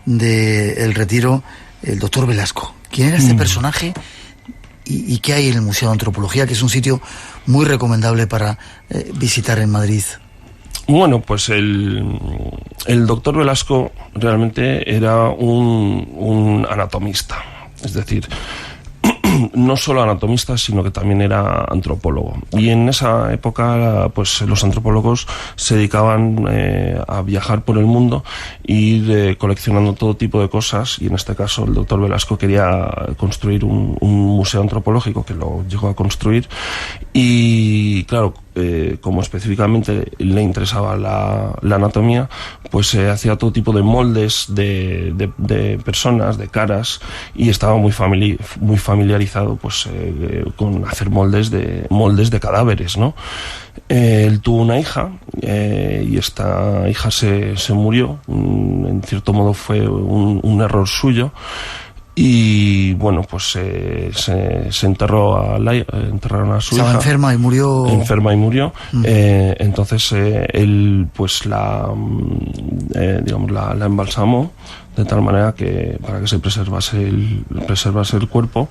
El Retiro, el doctor Velasco. ¿Quién era este personaje y qué hay en el Museo de Antropología, que es un sitio muy recomendable para visitar en Madrid? Bueno, pues el doctor Velasco realmente era un anatomista, es decir, no solo anatomista, sino que también era antropólogo. Y en esa época, pues los antropólogos se dedicaban a viajar por el mundo e ir coleccionando todo tipo de cosas. Y en este caso, el doctor Velasco quería construir un museo antropológico, que lo llegó a construir. Y claro, como específicamente le interesaba la anatomía, pues hacía todo tipo de moldes de personas, de caras, y estaba muy familiarizado pues con hacer moldes de cadáveres, ¿no? Él tuvo una hija y esta hija se murió. En cierto modo fue un error suyo. Y bueno, pues se enterraron a su hija. Estaba enferma y murió. Entonces él pues la embalsamó de tal manera que para que se preservase el cuerpo.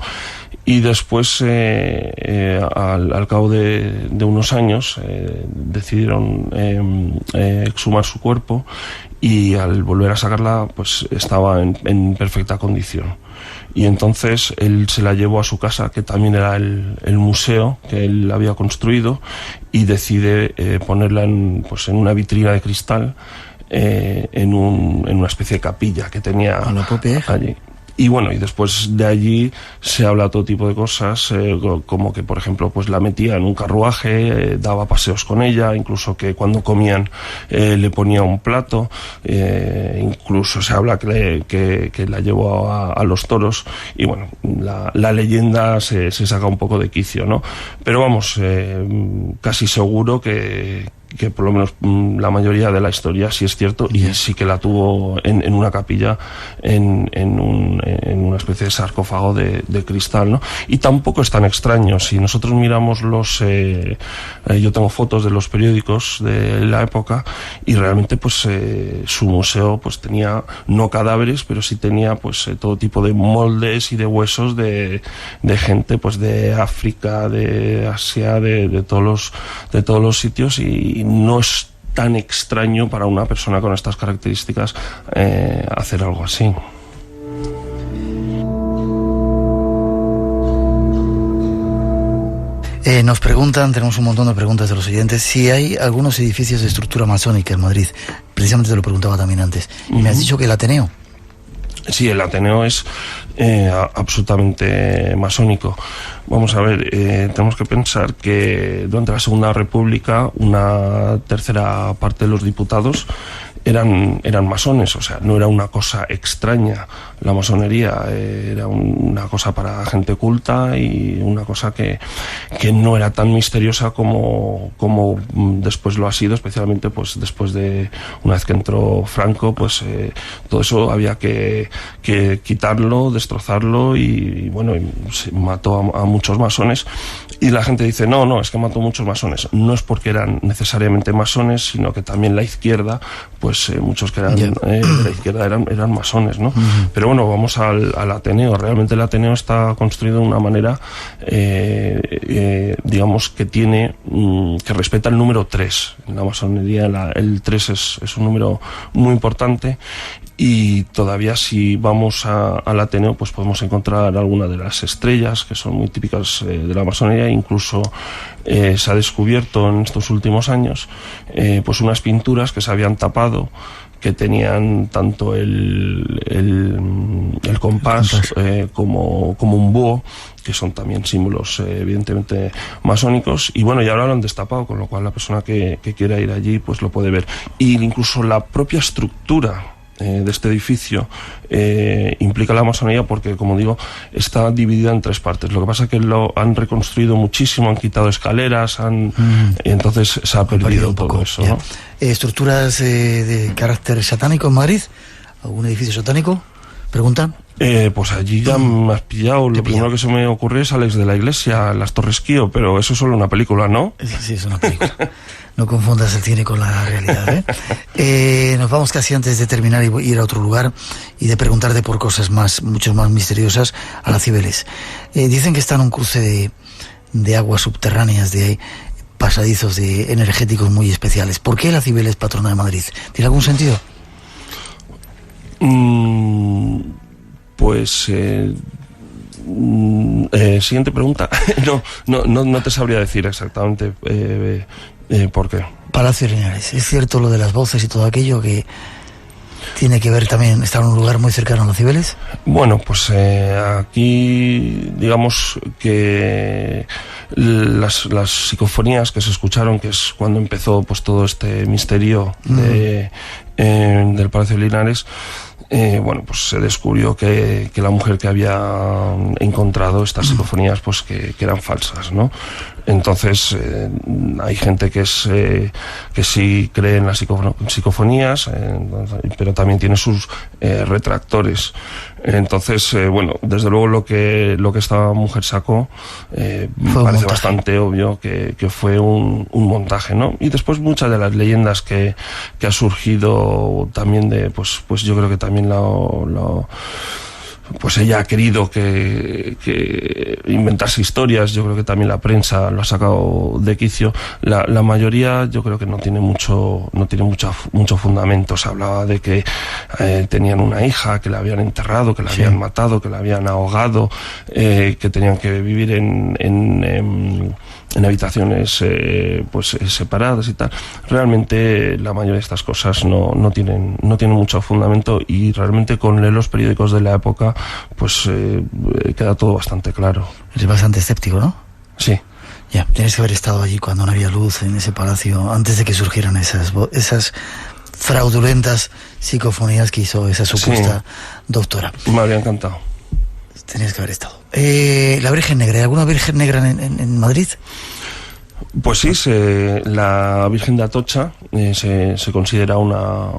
Y después al cabo de unos años decidieron exhumar su cuerpo, y al volver a sacarla pues estaba en perfecta condición. Y entonces él se la llevó a su casa, que también era el museo que él había construido, y decide ponerla en una vitrina de cristal, en una especie de capilla que tenía allí. Y bueno, y después de allí se habla todo tipo de cosas, como que, por ejemplo, pues la metía en un carruaje, daba paseos con ella, incluso que cuando comían le ponía un plato, incluso se habla que la llevó a los toros. Y bueno, la leyenda se saca un poco de quicio, ¿no? Pero vamos, casi seguro que por lo menos la mayoría de la historia sí es cierto, y sí que la tuvo en una capilla, en una especie de sarcófago de cristal, ¿no? Y tampoco es tan extraño. Si nosotros miramos yo tengo fotos de los periódicos de la época, y realmente pues su museo pues tenía no cadáveres, pero sí tenía pues todo tipo de moldes y de huesos de gente pues de África, de Asia, de todos los sitios, y no es tan extraño para una persona con estas características hacer algo así. Nos preguntan, tenemos un montón de preguntas de los oyentes, si hay algunos edificios de estructura masónica en Madrid. Precisamente te lo preguntaba también antes. Y me has dicho que el Ateneo. Sí, el Ateneo es absolutamente masónico. Vamos a ver, tenemos que pensar que durante la Segunda República una tercera parte de los diputados eran masones, o sea, no era una cosa extraña la masonería, era una cosa para gente culta y una cosa que no era tan misteriosa como después lo ha sido, especialmente pues después de una vez que entró Franco, pues todo eso había que quitarlo, destrozarlo y bueno, se mató a muchos masones. Y la gente dice, no, es que mató muchos masones. No es porque eran necesariamente masones, sino que también la izquierda, pues muchos que eran de la izquierda eran masones, ¿no? Pero bueno, vamos al Ateneo. Realmente el Ateneo está construido de una manera, digamos, que respeta el número 3. En la masonería el 3 es un número muy importante. Y todavía si vamos al Ateneo pues podemos encontrar alguna de las estrellas que son muy típicas de la masonería. Incluso se ha descubierto en estos últimos años pues unas pinturas que se habían tapado que tenían tanto el compás como un búho, que son también símbolos evidentemente masónicos, y bueno, ya ahora lo han destapado, con lo cual la persona que quiera ir allí pues lo puede ver. Y incluso la propia estructura de este edificio implica la masonería porque, como digo, está dividida en 3 partes. Lo que pasa es que lo han reconstruido muchísimo, han quitado escaleras, y entonces se ha perdido todo eso, ¿no? ¿Estructuras de carácter satánico en Madrid? ¿Algún edificio satánico? ¿Preguntan? Pues allí ya me has pillado. Lo primero que se me ocurre es Alex de la Iglesia, Las Torres Kio, pero eso es solo una película, ¿no? Sí, es una película. No confundas el cine con la realidad, ¿eh? Nos vamos casi antes de terminar y ir a otro lugar y de preguntarte por cosas mucho más misteriosas a la Cibeles. Dicen que está en un cruce de aguas subterráneas, de pasadizos energéticos muy especiales. ¿Por qué la Cibeles patrona de Madrid? ¿Tiene algún sentido? Pues siguiente pregunta. No te sabría decir exactamente por qué. Palacio Linares, ¿es cierto lo de las voces y todo aquello que tiene que ver también, estar en un lugar muy cercano a los Cibeles? Bueno, pues aquí digamos que las psicofonías que se escucharon, que es cuando empezó pues todo este misterio del Palacio Linares, bueno, pues se descubrió que la mujer que había encontrado estas psicofonías pues que eran falsas, ¿no? Entonces hay gente que sí cree en las psicofonías, pero también tiene sus retractores. Entonces, bueno, desde luego lo que esta mujer sacó me parece bastante obvio que fue un montaje, ¿no? Y después muchas de las leyendas que ha surgido también pues yo creo que también pues ella ha querido que inventarse historias. Yo creo que también la prensa lo ha sacado de quicio. La mayoría yo creo que no tiene mucho fundamento. Se hablaba de que tenían una hija, que la habían enterrado, que la habían matado, que la habían ahogado, que tenían que vivir en habitaciones pues separadas y tal. Realmente la mayoría de estas cosas no tienen mucho fundamento, y realmente con leer los periódicos de la época pues queda todo bastante claro. Eres bastante escéptico, ¿no? Sí. Ya, tienes que haber estado allí cuando no había luz en ese palacio, antes de que surgieran esas fraudulentas psicofonías que hizo esa supuesta doctora. Me habría encantado. Tenías que haber estado. La Virgen Negra, ¿hay alguna Virgen Negra en Madrid? Pues sí, la Virgen de Atocha se considera una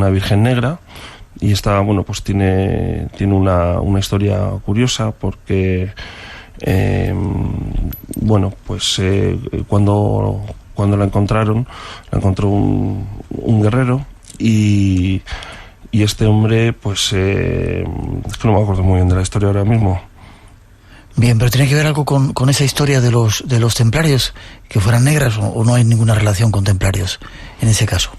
Virgen Negra, y esta, bueno, pues tiene una historia curiosa porque bueno, pues cuando la encontró un guerrero, y este hombre pues es que no me acuerdo muy bien de la historia ahora mismo. Bien, pero ¿tiene que ver algo con esa historia de los templarios, que fueran negras, o no hay ninguna relación con templarios en ese caso?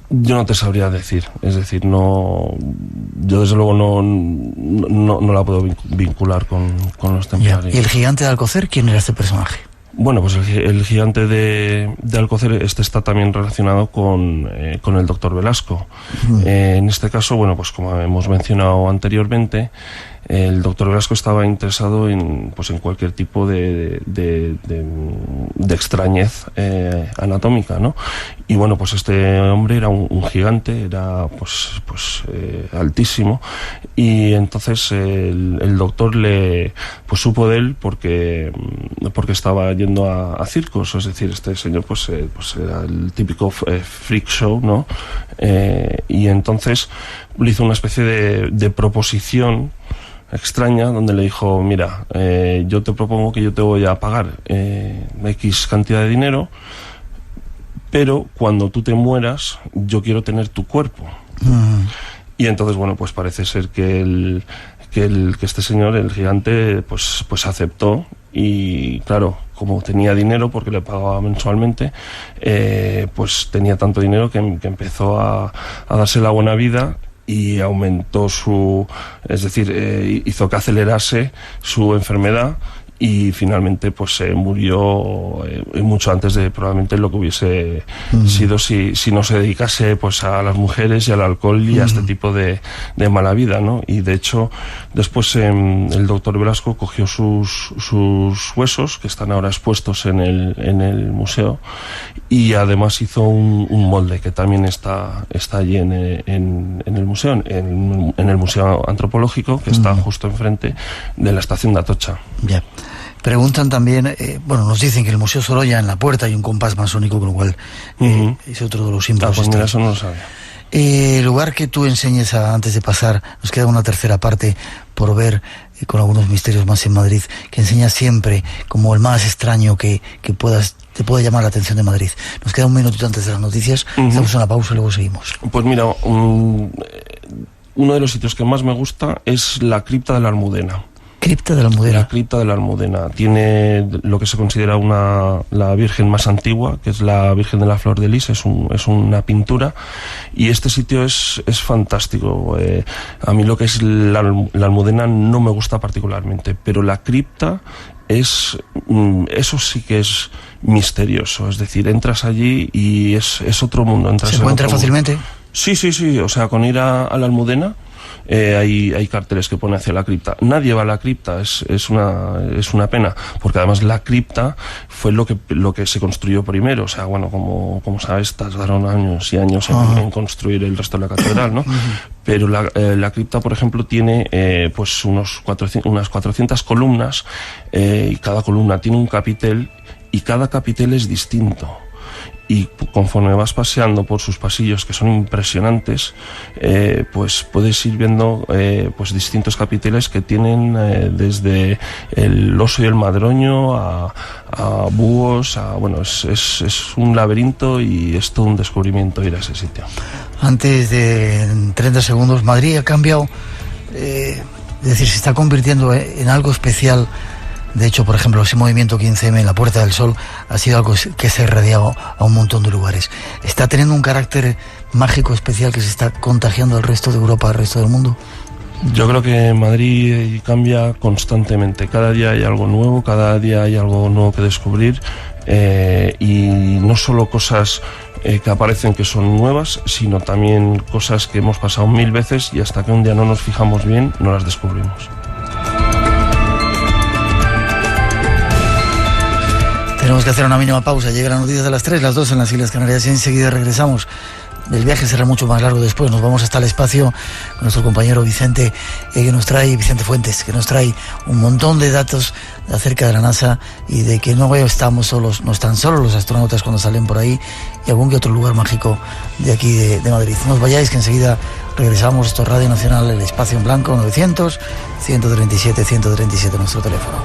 Yo no te sabría decir, es decir, yo desde luego no la puedo vincular con los templarios. ¿Y el gigante de Alcocer, quién era este personaje? Bueno, pues el gigante de Alcocer está también relacionado con el doctor Velasco. En este caso, bueno, pues como hemos mencionado anteriormente, el doctor Velasco estaba interesado en cualquier tipo de extrañez anatómica, ¿no? Y bueno, pues este hombre era un gigante, era altísimo, y entonces el doctor supo de él porque estaba yendo a circos, es decir, este señor era el típico freak show, ¿no? Y entonces le hizo una especie de proposición extraña, donde le dijo: mira, yo te propongo que yo te voy a pagar X cantidad de dinero, pero cuando tú te mueras yo quiero tener tu cuerpo. Y entonces, bueno, pues parece ser que este señor, el gigante, pues aceptó. Y claro, como tenía dinero porque le pagaba mensualmente, pues tenía tanto dinero que empezó a darse la buena vida, y aumentó hizo que acelerase su enfermedad, y finalmente pues murió mucho antes de probablemente lo que hubiese sido si no se dedicase pues a las mujeres y al alcohol y a este tipo de mala vida, ¿no? Y de hecho después el doctor Velasco cogió sus huesos, que están ahora expuestos en el museo, y además hizo un molde que también está allí en el museo, en el Museo Antropológico, que está justo enfrente de la estación de Atocha. Ya. Preguntan también, nos dicen que en el Museo Sorolla, en la puerta, hay un compás masónico, con lo cual es otro de los símbolos. Pues mira, eso no lo sabía. El lugar que tú enseñes antes de pasar, nos queda una tercera parte por ver, con algunos misterios más en Madrid, que enseñas siempre como el más extraño que te pueda llamar la atención de Madrid. Nos queda un minutito antes de las noticias, hacemos una pausa y luego seguimos. Pues mira, uno de los sitios que más me gusta es la cripta de la Almudena. Cripta de la Almudena. La cripta de la Almudena tiene lo que se considera la virgen más antigua, que es la Virgen de la Flor de Lis. Es una pintura, y este sitio es fantástico. A mí lo que es la Almudena no me gusta particularmente, pero la cripta eso sí que es misterioso. Es decir, entras allí y es otro mundo. ¿Se encuentra fácilmente? Sí, o sea, con ir a la Almudena, hay carteles que pone hacia la cripta. Nadie va a la cripta, es una pena, porque además la cripta fue lo que se construyó primero. O sea, bueno, como sabes, tardaron años y años en construir el resto de la catedral, ¿no? Pero la cripta, por ejemplo, tiene pues unas 400 columnas, y cada columna tiene un capitel, y cada capitel es distinto. Y conforme vas paseando por sus pasillos, que son impresionantes, pues puedes ir viendo pues distintos capiteles que tienen desde el oso y el madroño a búhos, bueno, es un laberinto, y es todo un descubrimiento ir a ese sitio. Antes de 30 segundos, Madrid ha cambiado, es decir, se está convirtiendo en algo especial. De hecho, por ejemplo, ese movimiento 15M en la Puerta del Sol ha sido algo que se ha irradiado a un montón de lugares. ¿Está teniendo un carácter mágico especial que se está contagiando al resto de Europa, al resto del mundo? Yo creo que Madrid cambia constantemente. Cada día hay algo nuevo, cada día hay algo nuevo que descubrir, y no solo cosas que aparecen que son nuevas, sino también cosas que hemos pasado 1000 veces, y hasta que un día no nos fijamos bien, no las descubrimos. Tenemos que hacer una mínima pausa. Llega la noticia de las 3, las 2 en las Islas Canarias, y enseguida regresamos. El viaje será mucho más largo después. Nos vamos hasta el espacio con nuestro compañero Vicente Fuentes, que nos trae un montón de datos acerca de la NASA, y de que no estamos solos, no están solos los astronautas cuando salen por ahí, y algún que otro lugar mágico de aquí de Madrid. No os vayáis, que enseguida regresamos. Esto es Radio Nacional, el espacio en blanco, 900-137-137, nuestro teléfono.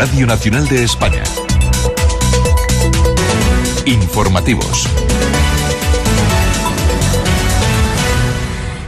Radio Nacional de España. Informativos.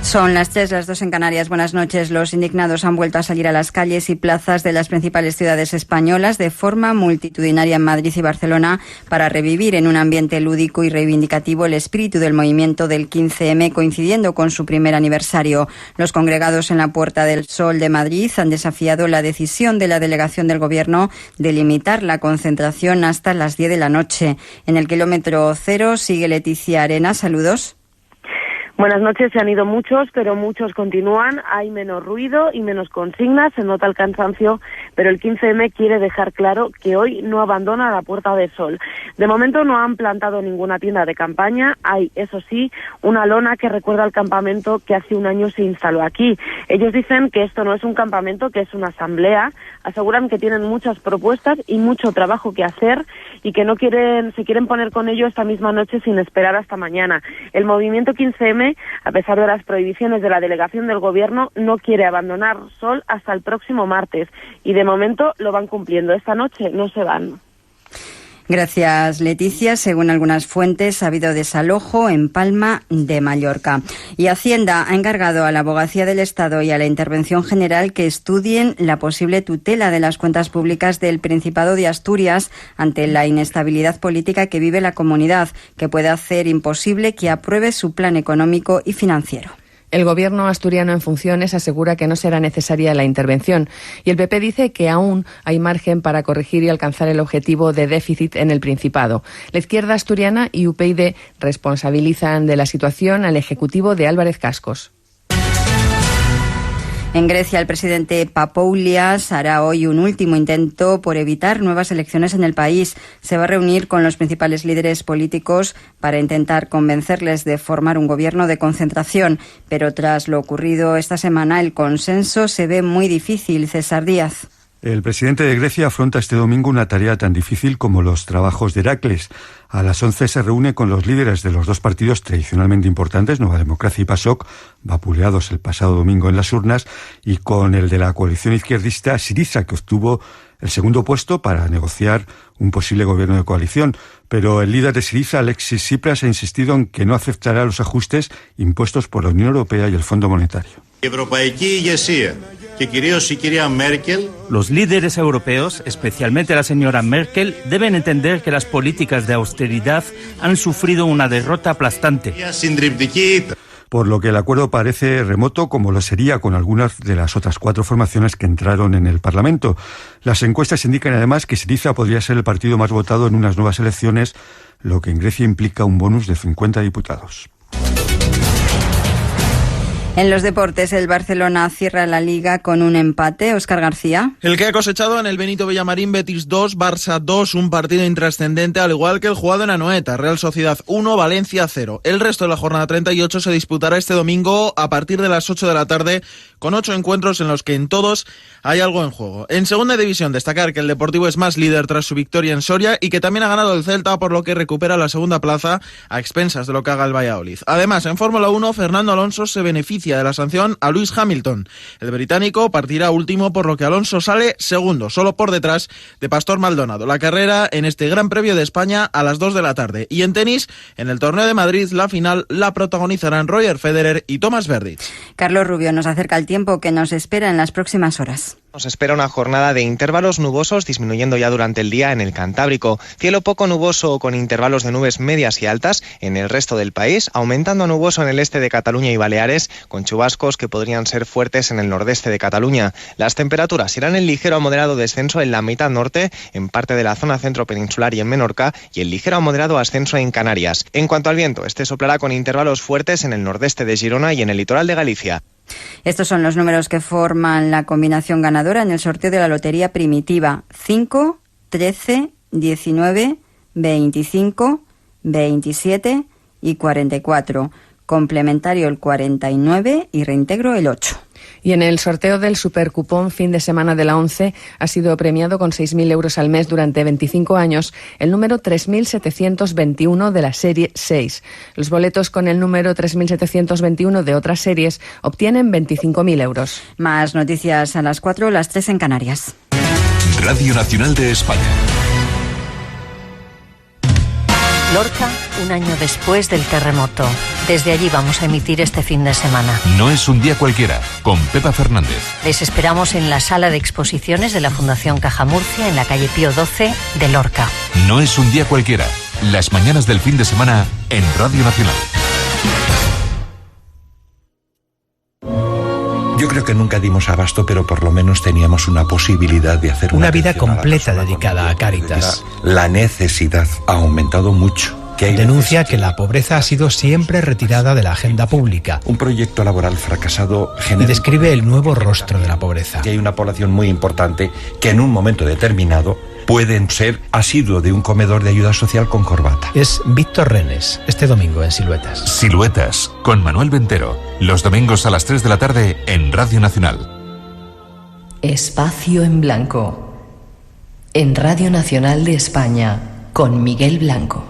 Son las 3, las 2 en Canarias. Buenas noches. Los indignados han vuelto a salir a las calles y plazas de las principales ciudades españolas de forma multitudinaria en Madrid y Barcelona para revivir en un ambiente lúdico y reivindicativo el espíritu del movimiento del 15M, coincidiendo con su primer aniversario. Los congregados en la Puerta del Sol de Madrid han desafiado la decisión de la delegación del Gobierno de limitar la concentración hasta las 10 de la noche. En el kilómetro cero sigue Leticia Arena. Saludos. Buenas noches, se han ido muchos, pero muchos continúan. Hay menos ruido y menos consignas, se nota el cansancio, pero el 15M quiere dejar claro que hoy no abandona la Puerta del Sol. De momento no han plantado ninguna tienda de campaña. Hay, eso sí, una lona que recuerda al campamento que hace un año se instaló aquí. Ellos dicen que esto no es un campamento, que es una asamblea. Aseguran que tienen muchas propuestas y mucho trabajo que hacer y que se quieren poner con ello esta misma noche sin esperar hasta mañana. El movimiento 15M, a pesar de las prohibiciones de la delegación del Gobierno, no quiere abandonar Sol hasta el próximo martes y de momento lo van cumpliendo. Esta noche no se van. Gracias, Leticia. Según algunas fuentes, ha habido desalojo en Palma de Mallorca. Y Hacienda ha encargado a la Abogacía del Estado y a la Intervención General que estudien la posible tutela de las cuentas públicas del Principado de Asturias ante la inestabilidad política que vive la comunidad, que puede hacer imposible que apruebe su plan económico y financiero. El Gobierno asturiano en funciones asegura que no será necesaria la intervención y el PP dice que aún hay margen para corregir y alcanzar el objetivo de déficit en el Principado. La izquierda asturiana y UPyD responsabilizan de la situación al Ejecutivo de Álvarez Cascos. En Grecia, el presidente Papoulias hará hoy un último intento por evitar nuevas elecciones en el país. Se va a reunir con los principales líderes políticos para intentar convencerles de formar un gobierno de concentración. Pero tras lo ocurrido esta semana, el consenso se ve muy difícil. César Díaz. El presidente de Grecia afronta este domingo una tarea tan difícil como los trabajos de Heracles. A las 11 se reúne con los líderes de los dos partidos tradicionalmente importantes, Nueva Democracia y PASOK, vapuleados el pasado domingo en las urnas, y con el de la coalición izquierdista Syriza, que obtuvo el segundo puesto para negociar un posible gobierno de coalición. Pero el líder de Syriza, Alexis Tsipras, ha insistido en que no aceptará los ajustes impuestos por la Unión Europea y el Fondo Monetario. Los líderes europeos, especialmente la señora Merkel, deben entender que las políticas de austeridad han sufrido una derrota aplastante. Por lo que el acuerdo parece remoto, como lo sería con algunas de las otras 4 formaciones que entraron en el Parlamento. Las encuestas indican además que Syriza podría ser el partido más votado en unas nuevas elecciones, lo que en Grecia implica un bonus de 50 diputados. En los deportes, el Barcelona cierra la Liga con un empate. Óscar García. El que ha cosechado en el Benito Villamarín, Betis 2, Barça 2, un partido intrascendente, al igual que el jugado en Anoeta, Real Sociedad 1, Valencia 0. El resto de la jornada 38 se disputará este domingo a partir de las 8 de la tarde, con 8 encuentros en los que en todos hay algo en juego. En segunda división, destacar que el Deportivo es más líder tras su victoria en Soria y que también ha ganado el Celta, por lo que recupera la segunda plaza a expensas de lo que haga el Valladolid. Además, en Fórmula 1, Fernando Alonso se beneficia de la sanción a Lewis Hamilton. El británico partirá último, por lo que Alonso sale segundo, solo por detrás de Pastor Maldonado. La carrera en este Gran Premio de España a las 2 de la tarde. Y en tenis, en el Torneo de Madrid, la final la protagonizarán Roger Federer y Tomás Berdych. Carlos Rubio nos acerca el tiempo que nos espera en las próximas horas. Nos espera una jornada de intervalos nubosos, disminuyendo ya durante el día en el Cantábrico. Cielo poco nuboso con intervalos de nubes medias y altas en el resto del país, aumentando a nuboso en el este de Cataluña y Baleares, con chubascos que podrían ser fuertes en el nordeste de Cataluña. Las temperaturas irán en ligero a moderado descenso en la mitad norte, en parte de la zona centro peninsular y en Menorca, y en ligero a moderado ascenso en Canarias. En cuanto al viento, este soplará con intervalos fuertes en el nordeste de Girona y en el litoral de Galicia. Estos son los números que forman la combinación ganadora en el sorteo de la Lotería Primitiva: 5, 13, 19, 25, 27 y 44. Complementario el 49 y reintegro el 8. Y en el sorteo del supercupón fin de semana de la 11 ha sido premiado con 6.000 euros al mes durante 25 años el número 3.721 de la serie 6. Los boletos con el número 3.721 de otras series obtienen 25.000 euros. Más noticias a las 4, las 3 en Canarias. Radio Nacional de España. Lorca, un año después del terremoto. Desde allí vamos a emitir este fin de semana. No es un día cualquiera, con Pepa Fernández. Les esperamos en la sala de exposiciones de la Fundación Caja Murcia, en la calle Pío XII de Lorca. No es un día cualquiera, las mañanas del fin de semana en Radio Nacional. Yo creo que nunca dimos abasto, pero por lo menos teníamos una posibilidad de hacer una vida completa dedicada a Cáritas. La necesidad ha aumentado mucho. Denuncia que la pobreza ha sido siempre retirada de la agenda pública. Un proyecto laboral fracasado y describe el nuevo rostro de la pobreza. Que hay una población muy importante que en un momento determinado pueden ser asiduo de un comedor de ayuda social con corbata. Es Víctor Renes, este domingo en Siluetas. Siluetas, con Manuel Ventero. Los domingos a las 3 de la tarde en Radio Nacional. Espacio en Blanco. En Radio Nacional de España, con Miguel Blanco.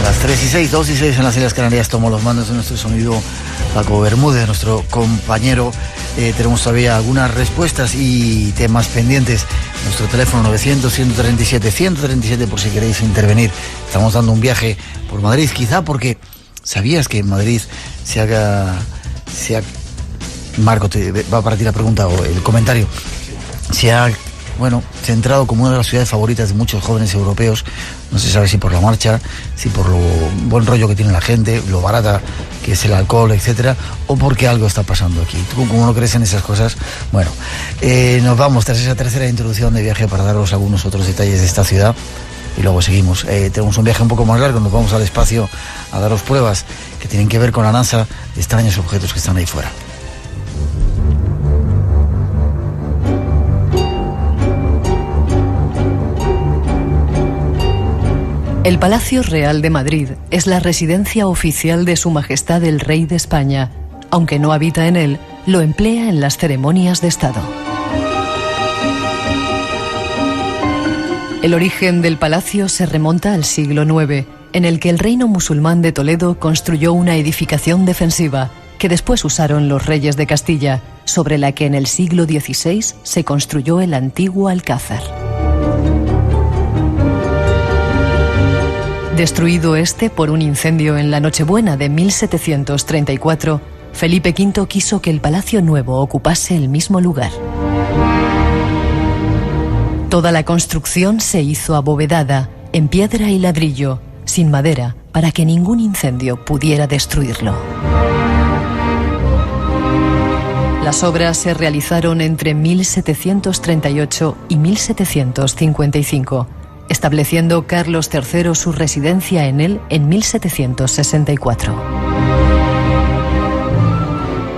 Las 3:06, 2:06 en las Islas Canarias. Tomo los mandos de nuestro sonido Paco Bermúdez, nuestro compañero. Tenemos todavía algunas respuestas y temas pendientes. Nuestro teléfono 900-137-137 por si queréis intervenir. Estamos dando un viaje por Madrid, quizá porque sabías que en Madrid Marco, va para ti la pregunta o el comentario. Se ha centrado como una de las ciudades favoritas de muchos jóvenes europeos. No se sabe si por la marcha, si por lo buen rollo que tiene la gente, lo barata que es el alcohol, etcétera, o porque algo está pasando aquí. ¿Tú cómo no crees en esas cosas? Bueno, nos vamos tras esa tercera introducción de viaje para daros algunos otros detalles de esta ciudad y luego seguimos. Tenemos un viaje un poco más largo, nos vamos al espacio a daros pruebas que tienen que ver con la NASA de extraños objetos que están ahí fuera. El Palacio Real de Madrid es la residencia oficial de Su Majestad el Rey de España. Aunque no habita en él, lo emplea en las ceremonias de Estado. El origen del palacio se remonta al siglo IX, en el que el reino musulmán de Toledo construyó una edificación defensiva, que después usaron los reyes de Castilla, sobre la que en el siglo XVI se construyó el antiguo Alcázar. Destruido este por un incendio en la Nochebuena de 1734, Felipe V quiso que el Palacio Nuevo ocupase el mismo lugar. Toda la construcción se hizo abovedada, en piedra y ladrillo, sin madera, para que ningún incendio pudiera destruirlo. Las obras se realizaron entre 1738 y 1755, estableciendo Carlos III su residencia en él en 1764.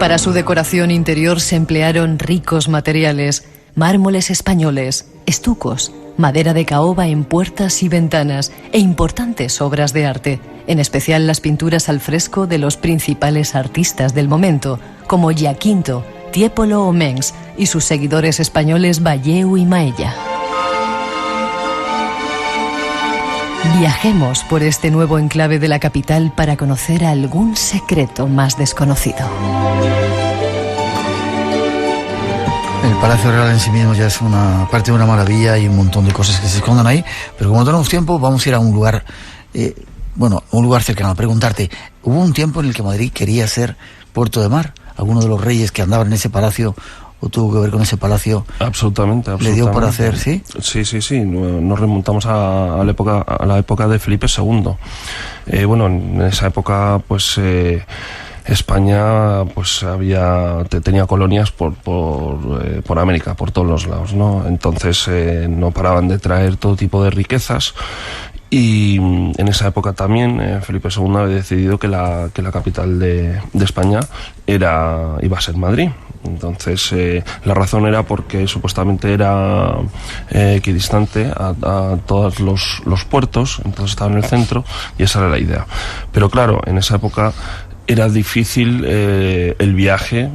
Para su decoración interior se emplearon ricos materiales, mármoles españoles, estucos, madera de caoba en puertas y ventanas e importantes obras de arte, en especial las pinturas al fresco de los principales artistas del momento, como Giaquinto, Tiepolo o Mengs, y sus seguidores españoles Valleu y Maella. Viajemos por este nuevo enclave de la capital para conocer algún secreto más desconocido. El Palacio Real en sí mismo ya es una parte de una maravilla y un montón de cosas que se escondan ahí, pero como no tenemos tiempo, vamos a ir a un lugar, un lugar cercano, a preguntarte, ¿hubo un tiempo en el que Madrid quería ser puerto de mar? ¿Alguno de los reyes que andaban en ese palacio o tuvo que ver con ese palacio? Absolutamente. ¿Le dio por hacer, sí? Sí. Nos remontamos a la época de Felipe II. En esa época, pues España pues tenía colonias por América, por todos los lados, ¿no? Entonces no paraban de traer todo tipo de riquezas. Y en esa época también Felipe II había decidido que la capital de España iba a ser Madrid. Entonces la razón era porque supuestamente era equidistante a todos los puertos, entonces estaba en el centro y esa era la idea. Pero claro, en esa época era difícil el viaje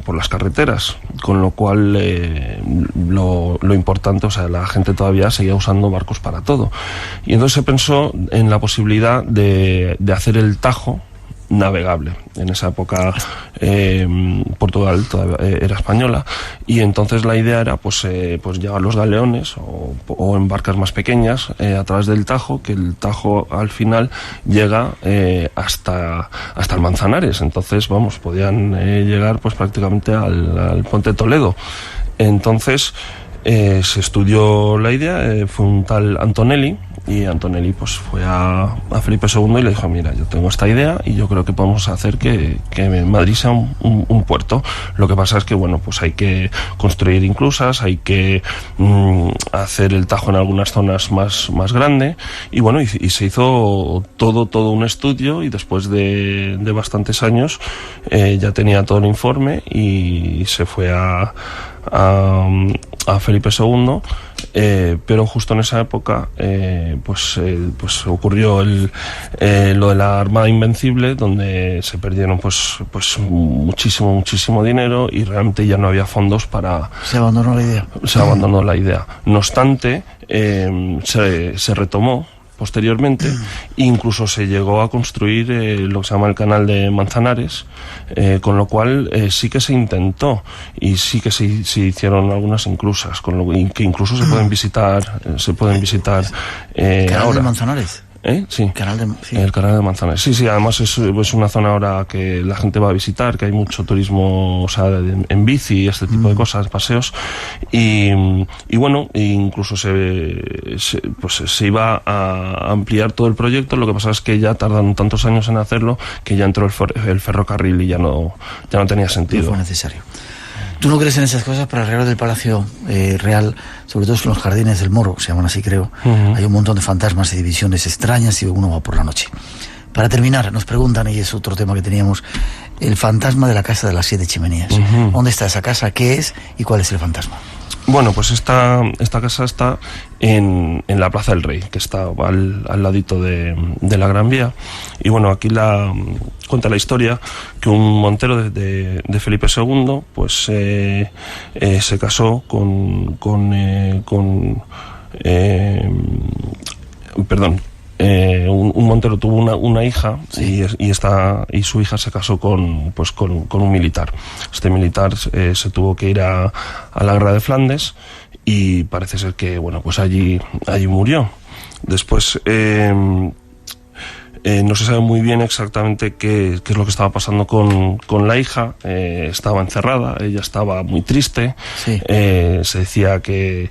por las carreteras, con lo cual lo importante, o sea, la gente todavía seguía usando barcos para todo. Y entonces se pensó en la posibilidad de hacer el Tajo navegable. En esa época Portugal todavía era española, y entonces la idea era pues llevar los galeones o en barcas más pequeñas a través del Tajo, que el Tajo al final llega hasta el Manzanares. Entonces, vamos, podían llegar pues prácticamente al Puente de Toledo. Entonces se estudió la idea, fue un tal Antonelli, y Antonelli pues fue a Felipe II y le dijo: mira, yo tengo esta idea y yo creo que podemos hacer que Madrid sea un puerto. Lo que pasa es que, bueno, pues hay que construir inclusas, hay que hacer el Tajo en algunas zonas más grande, y bueno, y se hizo todo un estudio, y después de bastantes años ya tenía todo el informe, y se fue a Felipe II, pero justo en esa época pues ocurrió lo de la Armada Invencible, donde se perdieron pues muchísimo dinero, y realmente ya no había fondos para... Se abandonó la idea. No obstante, se retomó posteriormente, incluso se llegó a construir lo que se llama el canal de Manzanares, con lo cual sí que se intentó, y sí que se hicieron algunas inclusas, que incluso se pueden visitar ¿Canal ahora. de Manzanares? Sí. El canal de Manzanares. Sí, además es una zona ahora que la gente va a visitar, que hay mucho turismo, o sea, en bici, este tipo de cosas, paseos, y bueno, incluso se iba a ampliar todo el proyecto. Lo que pasa es que ya tardaron tantos años en hacerlo que ya entró el ferrocarril y ya no tenía sentido. No fue necesario. ¿Tú no crees en esas cosas? Para alrededor del Palacio Real, sobre todo en los jardines del Moro, se llaman así, creo, hay un montón de fantasmas y divisiones extrañas, y uno va por la noche. Para terminar, nos preguntan, y es otro tema que teníamos, el fantasma de la Casa de las 7 Chimeneas. ¿Dónde está esa casa? ¿Qué es? ¿Y cuál es el fantasma? Bueno, pues esta casa está en la Plaza del Rey, que está al ladito de la Gran Vía. Y bueno, aquí cuenta la historia que un montero de Felipe II pues se casó un montero tuvo una hija, sí, y su hija se casó con un militar. Este militar se tuvo que ir a la guerra de Flandes, y parece ser que, bueno, pues allí murió. Después no se sabe muy bien exactamente qué es lo que estaba pasando con la hija. Estaba encerrada, ella estaba muy triste. Sí. Se decía que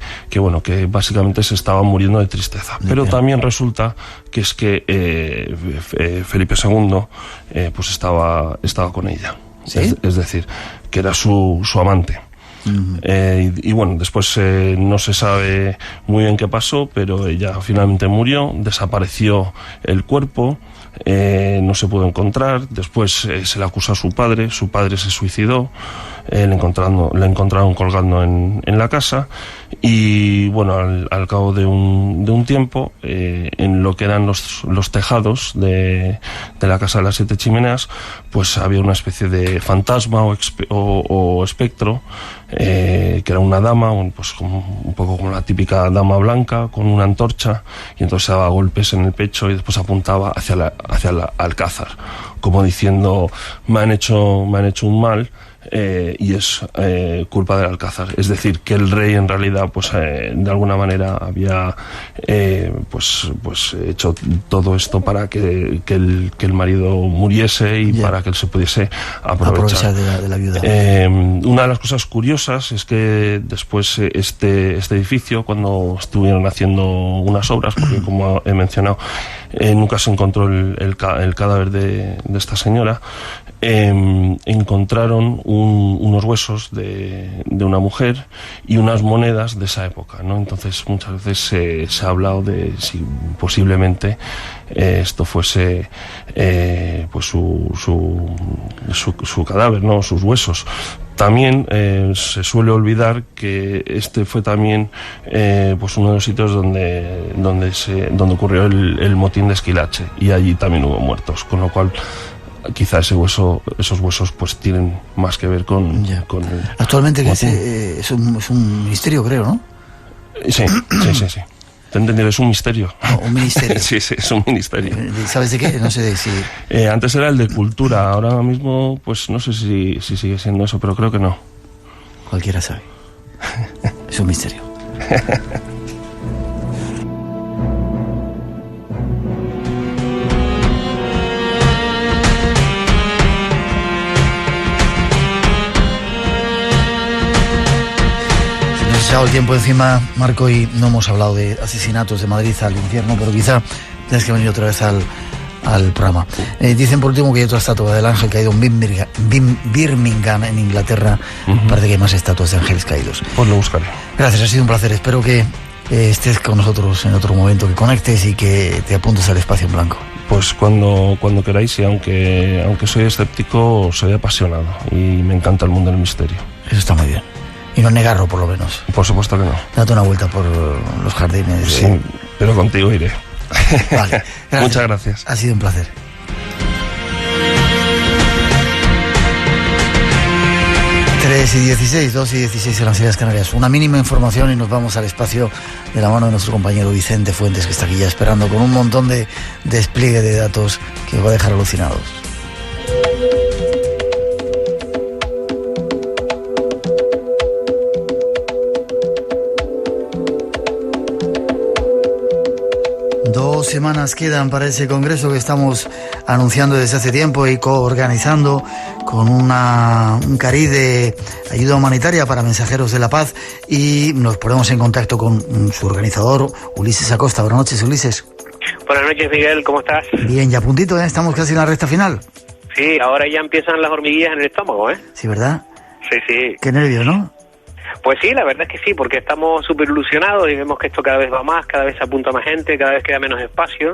básicamente se estaba muriendo de tristeza. Pero también resulta que es que Felipe II pues estaba con ella. ¿Sí? Es decir, que era su amante. Y bueno, después no se sabe muy bien qué pasó, pero ella finalmente murió, desapareció el cuerpo, no se pudo encontrar. Después se le acusó a su padre se suicidó, le encontraron colgando en la casa, y bueno, al cabo de un tiempo, en lo que eran los tejados de la Casa de las 7 Chimeneas, pues había una especie de fantasma o espectro, que era una dama, pues un poco como la típica dama blanca, con una antorcha, y entonces se daba golpes en el pecho y después apuntaba hacia el alcázar, como diciendo: me han hecho un mal, y es culpa del alcázar. Es decir, que el rey en realidad pues de alguna manera había pues hecho todo esto para que el marido muriese, y para que él se pudiese aprovechar de la viuda. Una de las cosas curiosas es que después este edificio, cuando estuvieron haciendo unas obras, porque como he mencionado, nunca se encontró el cadáver de esta señora, encontraron unos huesos de una mujer y unas monedas de esa época, ¿no? Entonces muchas veces se ha hablado de si posiblemente esto fuese pues su cadáver, ¿no? Sus huesos. También se suele olvidar que este fue también pues uno de los sitios donde ocurrió el motín de Esquilache, y allí también hubo muertos, con lo cual quizá esos huesos pues tienen más que ver con el actualmente, que es un misterio, creo, ¿no? Sí. Te he entendido, es un misterio. No, un ministerio. Sí, es un ministerio. ¿Sabes de qué? No sé de si... Antes era el de cultura, ahora mismo pues no sé si sigue siendo eso, pero creo que no. Cualquiera sabe. Es un misterio. El tiempo encima, Marco, y no hemos hablado de asesinatos de Madrid al infierno, pero quizá tienes que venir otra vez al programa. Dicen por último que hay otra estatua del ángel caído en Birmingham, en Inglaterra. Parece que hay más estatuas de ángeles caídos. Pues lo buscaré. Gracias, ha sido un placer. Espero que estés con nosotros en otro momento, que conectes y que te apuntes al espacio en blanco. Pues cuando queráis, y aunque soy escéptico, soy apasionado y me encanta el mundo del misterio. Eso está muy bien. Y no negarlo, por lo menos. Por supuesto que no. Date una vuelta por los jardines. Sí, pero contigo iré. Vale. Gracias. Muchas gracias. Ha sido un placer. 3:16, 2:16 en las Islas Canarias. Una mínima información y nos vamos al espacio de la mano de nuestro compañero Vicente Fuentes, que está aquí ya esperando con un montón de despliegue de datos que os va a dejar alucinados. Dos semanas quedan para ese congreso que estamos anunciando desde hace tiempo y coorganizando con un cariz de ayuda humanitaria para mensajeros de la paz, y nos ponemos en contacto con su organizador, Ulises Acosta. Buenas noches, Ulises. Buenas noches, Miguel, ¿cómo estás? Bien, ya a puntito, ¿eh? Estamos casi en la recta final. Sí, ahora ya empiezan las hormiguillas en el estómago, ¿eh? Sí, ¿verdad? Sí. Qué nervios, ¿no? Pues sí, la verdad es que sí, porque estamos súper ilusionados y vemos que esto cada vez va más, cada vez se apunta más gente, cada vez queda menos espacio,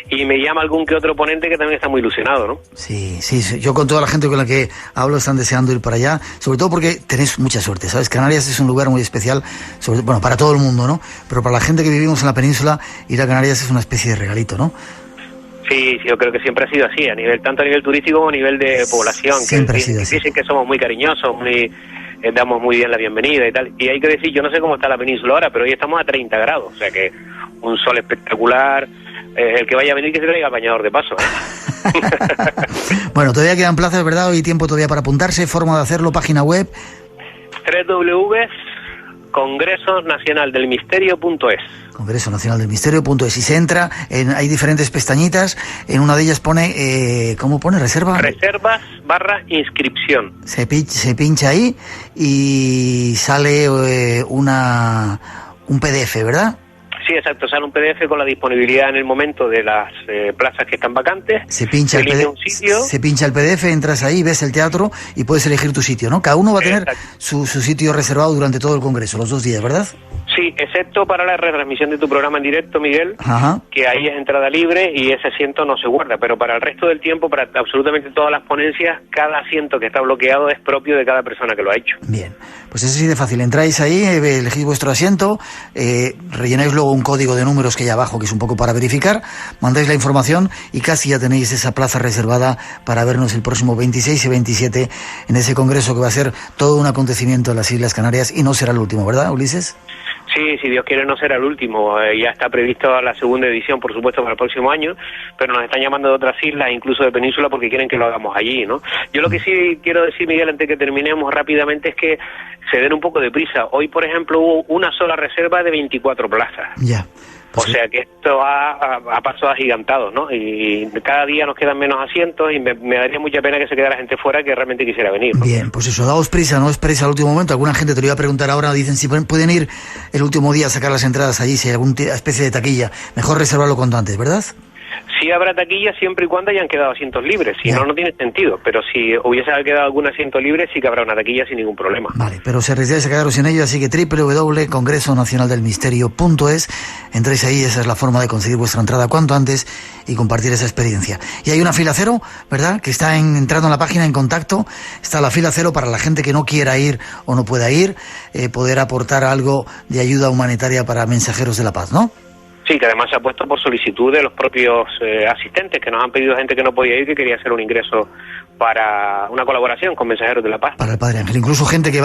y me llama algún que otro ponente que también está muy ilusionado, ¿no? Sí, yo con toda la gente con la que hablo están deseando ir para allá, sobre todo porque tenéis mucha suerte, ¿sabes? Canarias es un lugar muy especial, bueno, para todo el mundo, ¿no? Pero para la gente que vivimos en la península, ir a Canarias es una especie de regalito, ¿no? Sí, yo creo que siempre ha sido así, tanto a nivel turístico como a nivel de población. Siempre ha sido así. Dicen que somos muy cariñosos, damos muy bien la bienvenida y tal. Y hay que decir, yo no sé cómo está la península ahora, pero hoy estamos a 30 grados, o sea que un sol espectacular. El que vaya a venir que se traiga el bañador de paso, ¿eh? Bueno, todavía quedan plazas, ¿verdad? Hoy hay tiempo todavía para apuntarse. Forma de hacerlo, página web. www.congresonacionaldelmisterio.es. Congresonacionaldelmisterio.es. Y se entra, hay diferentes pestañitas. En una de ellas pone, ¿cómo pone? ¿Reserva? Reservas/inscripción. Se pincha ahí y sale un PDF, ¿verdad? Sí, exacto, sale un PDF con la disponibilidad en el momento de las plazas que están vacantes. Se pincha el PDF, entras ahí, ves el teatro y puedes elegir tu sitio, ¿no? Cada uno va a tener su sitio reservado durante todo el congreso, los 2 días, ¿verdad? Sí, excepto para la retransmisión de tu programa en directo, Miguel, que ahí es entrada libre y ese asiento no se guarda, pero para el resto del tiempo, para absolutamente todas las ponencias, cada asiento que está bloqueado es propio de cada persona que lo ha hecho. Bien, pues es así de fácil, entráis ahí, elegís vuestro asiento, rellenáis luego un código de números que hay abajo, que es un poco para verificar, mandáis la información y casi ya tenéis esa plaza reservada para vernos el próximo 26 y 27 en ese congreso que va a ser todo un acontecimiento en las Islas Canarias y no será el último, ¿verdad, Ulises? Sí, si Dios quiere no será el último. Ya está previsto la segunda edición, por supuesto, para el próximo año, pero nos están llamando de otras islas, incluso de península, porque quieren que lo hagamos allí, ¿no? Yo lo que sí quiero decir, Miguel, antes que terminemos rápidamente, es que se den un poco de prisa. Hoy, por ejemplo, hubo una sola reserva de 24 plazas. Ya. O sea que esto va a pasos agigantados, ¿no? Y cada día nos quedan menos asientos y me daría mucha pena que se quedara gente fuera que realmente quisiera venir, ¿no? Bien, pues eso, daos prisa, no esperéis al último momento. Alguna gente te lo iba a preguntar ahora, dicen si pueden ir el último día a sacar las entradas allí, si hay alguna especie de taquilla. Mejor reservarlo cuanto antes, ¿verdad? Sí habrá taquilla siempre y cuando hayan quedado asientos libres, si no, no tiene sentido, pero si hubiese quedado algún asiento libre sí que habrá una taquilla sin ningún problema. Vale, pero se arriesgáis a quedaros sin ello, así que www.congresonacionaldelmisterio.es, entréis ahí, esa es la forma de conseguir vuestra entrada cuanto antes y compartir esa experiencia. Y hay una fila cero, ¿verdad?, que está entrando en la página en contacto, está la fila cero para la gente que no quiera ir o no pueda ir, poder aportar algo de ayuda humanitaria para mensajeros de la paz, ¿no? Sí, que además se ha puesto por solicitud de los propios asistentes, que nos han pedido gente que no podía ir, que quería hacer un ingreso para una colaboración con Mensajeros de la Paz. Para el Padre Ángel. Incluso gente que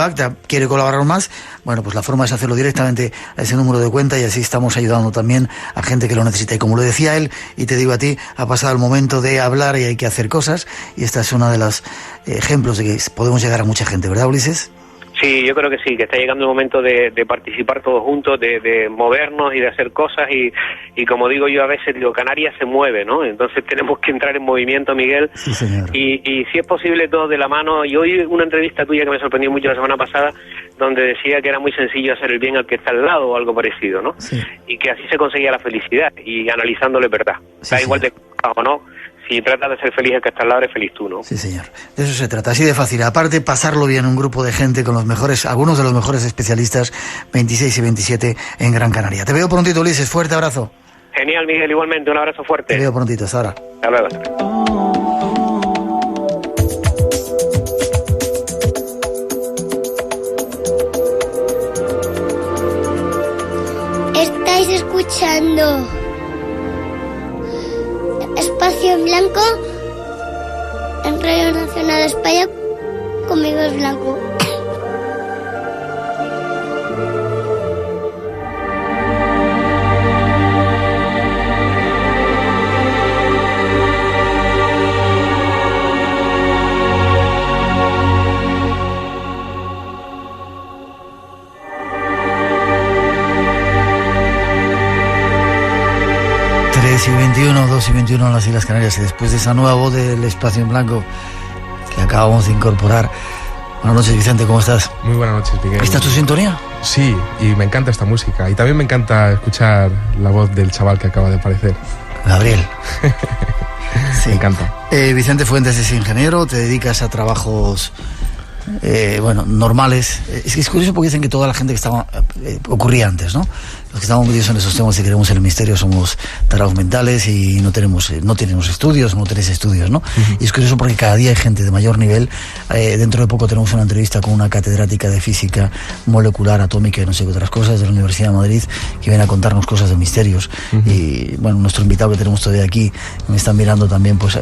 quiere colaborar más, bueno, pues la forma es hacerlo directamente a ese número de cuenta y así estamos ayudando también a gente que lo necesita. Y como lo decía él, y te digo a ti, ha pasado el momento de hablar y hay que hacer cosas, y esta es una de los ejemplos de que podemos llegar a mucha gente, ¿verdad, Ulises? Sí, yo creo que sí, que está llegando el momento de participar todos juntos, de movernos y de hacer cosas y como digo yo a veces, Canarias se mueve, ¿no? Entonces tenemos que entrar en movimiento, Miguel. Sí, señor. Y si es posible todos de la mano. Y hoy una entrevista tuya que me sorprendió mucho la semana pasada, donde decía que era muy sencillo hacer el bien al que está al lado o algo parecido, ¿no? Sí. Y que así se conseguía la felicidad y analizándole verdad. Sí, da igual de o no. Si tratas de ser feliz el que está al lado, eres feliz tú, ¿no? Sí, señor. De eso se trata, así de fácil. Aparte, pasarlo bien un grupo de gente con los mejores, algunos de los mejores especialistas, 26 y 27 en Gran Canaria. Te veo prontito, Ulises. Fuerte abrazo. Genial, Miguel. Igualmente, un abrazo fuerte. Te veo prontito. Hasta ahora. Hasta luego. Estáis escuchando Espacio en Blanco en Radio Nacional de España. Conmigo es Blanco. Y 21, 2 y 21 en las Islas Canarias, y después de esa nueva voz del Espacio en Blanco que acabamos de incorporar. Buenas noches, Vicente, ¿cómo estás? Muy buenas noches, Miguel. ¿Esta es tu sintonía? Sí, y me encanta esta música, y también me encanta escuchar la voz del chaval que acaba de aparecer. Gabriel. Sí. Me encanta. Vicente Fuentes es ingeniero, te dedicas a trabajos normales. Es que es curioso porque dicen que toda la gente que estaba ocurría antes, ¿no? Los que estamos metidos en esos temas y queremos el misterio somos tarados mentales y no tenemos estudios, no tenéis estudios, ¿no? Uh-huh. Y es curioso porque cada día hay gente de mayor nivel. Dentro de poco tenemos una entrevista con una catedrática de física molecular, atómica y no sé qué otras cosas de la Universidad de Madrid que viene a contarnos cosas de misterios. Uh-huh. Y bueno, nuestro invitado que tenemos todavía aquí me está mirando también, pues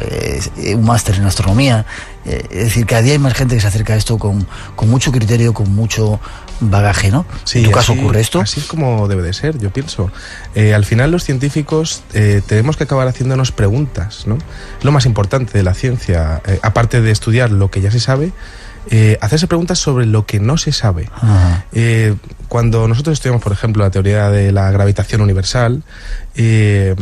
un máster en astronomía. Es decir, cada día hay más gente que se acerca a esto con mucho criterio, con mucho bagaje, ¿no? Sí, ¿en tu caso ocurre esto? Así es como debe de ser, yo pienso. Al final los científicos tenemos que acabar haciéndonos preguntas, ¿no? Lo más importante de la ciencia, aparte de estudiar lo que ya se sabe, hacerse preguntas sobre lo que no se sabe. Cuando nosotros estudiamos, por ejemplo, la teoría de la gravitación universal,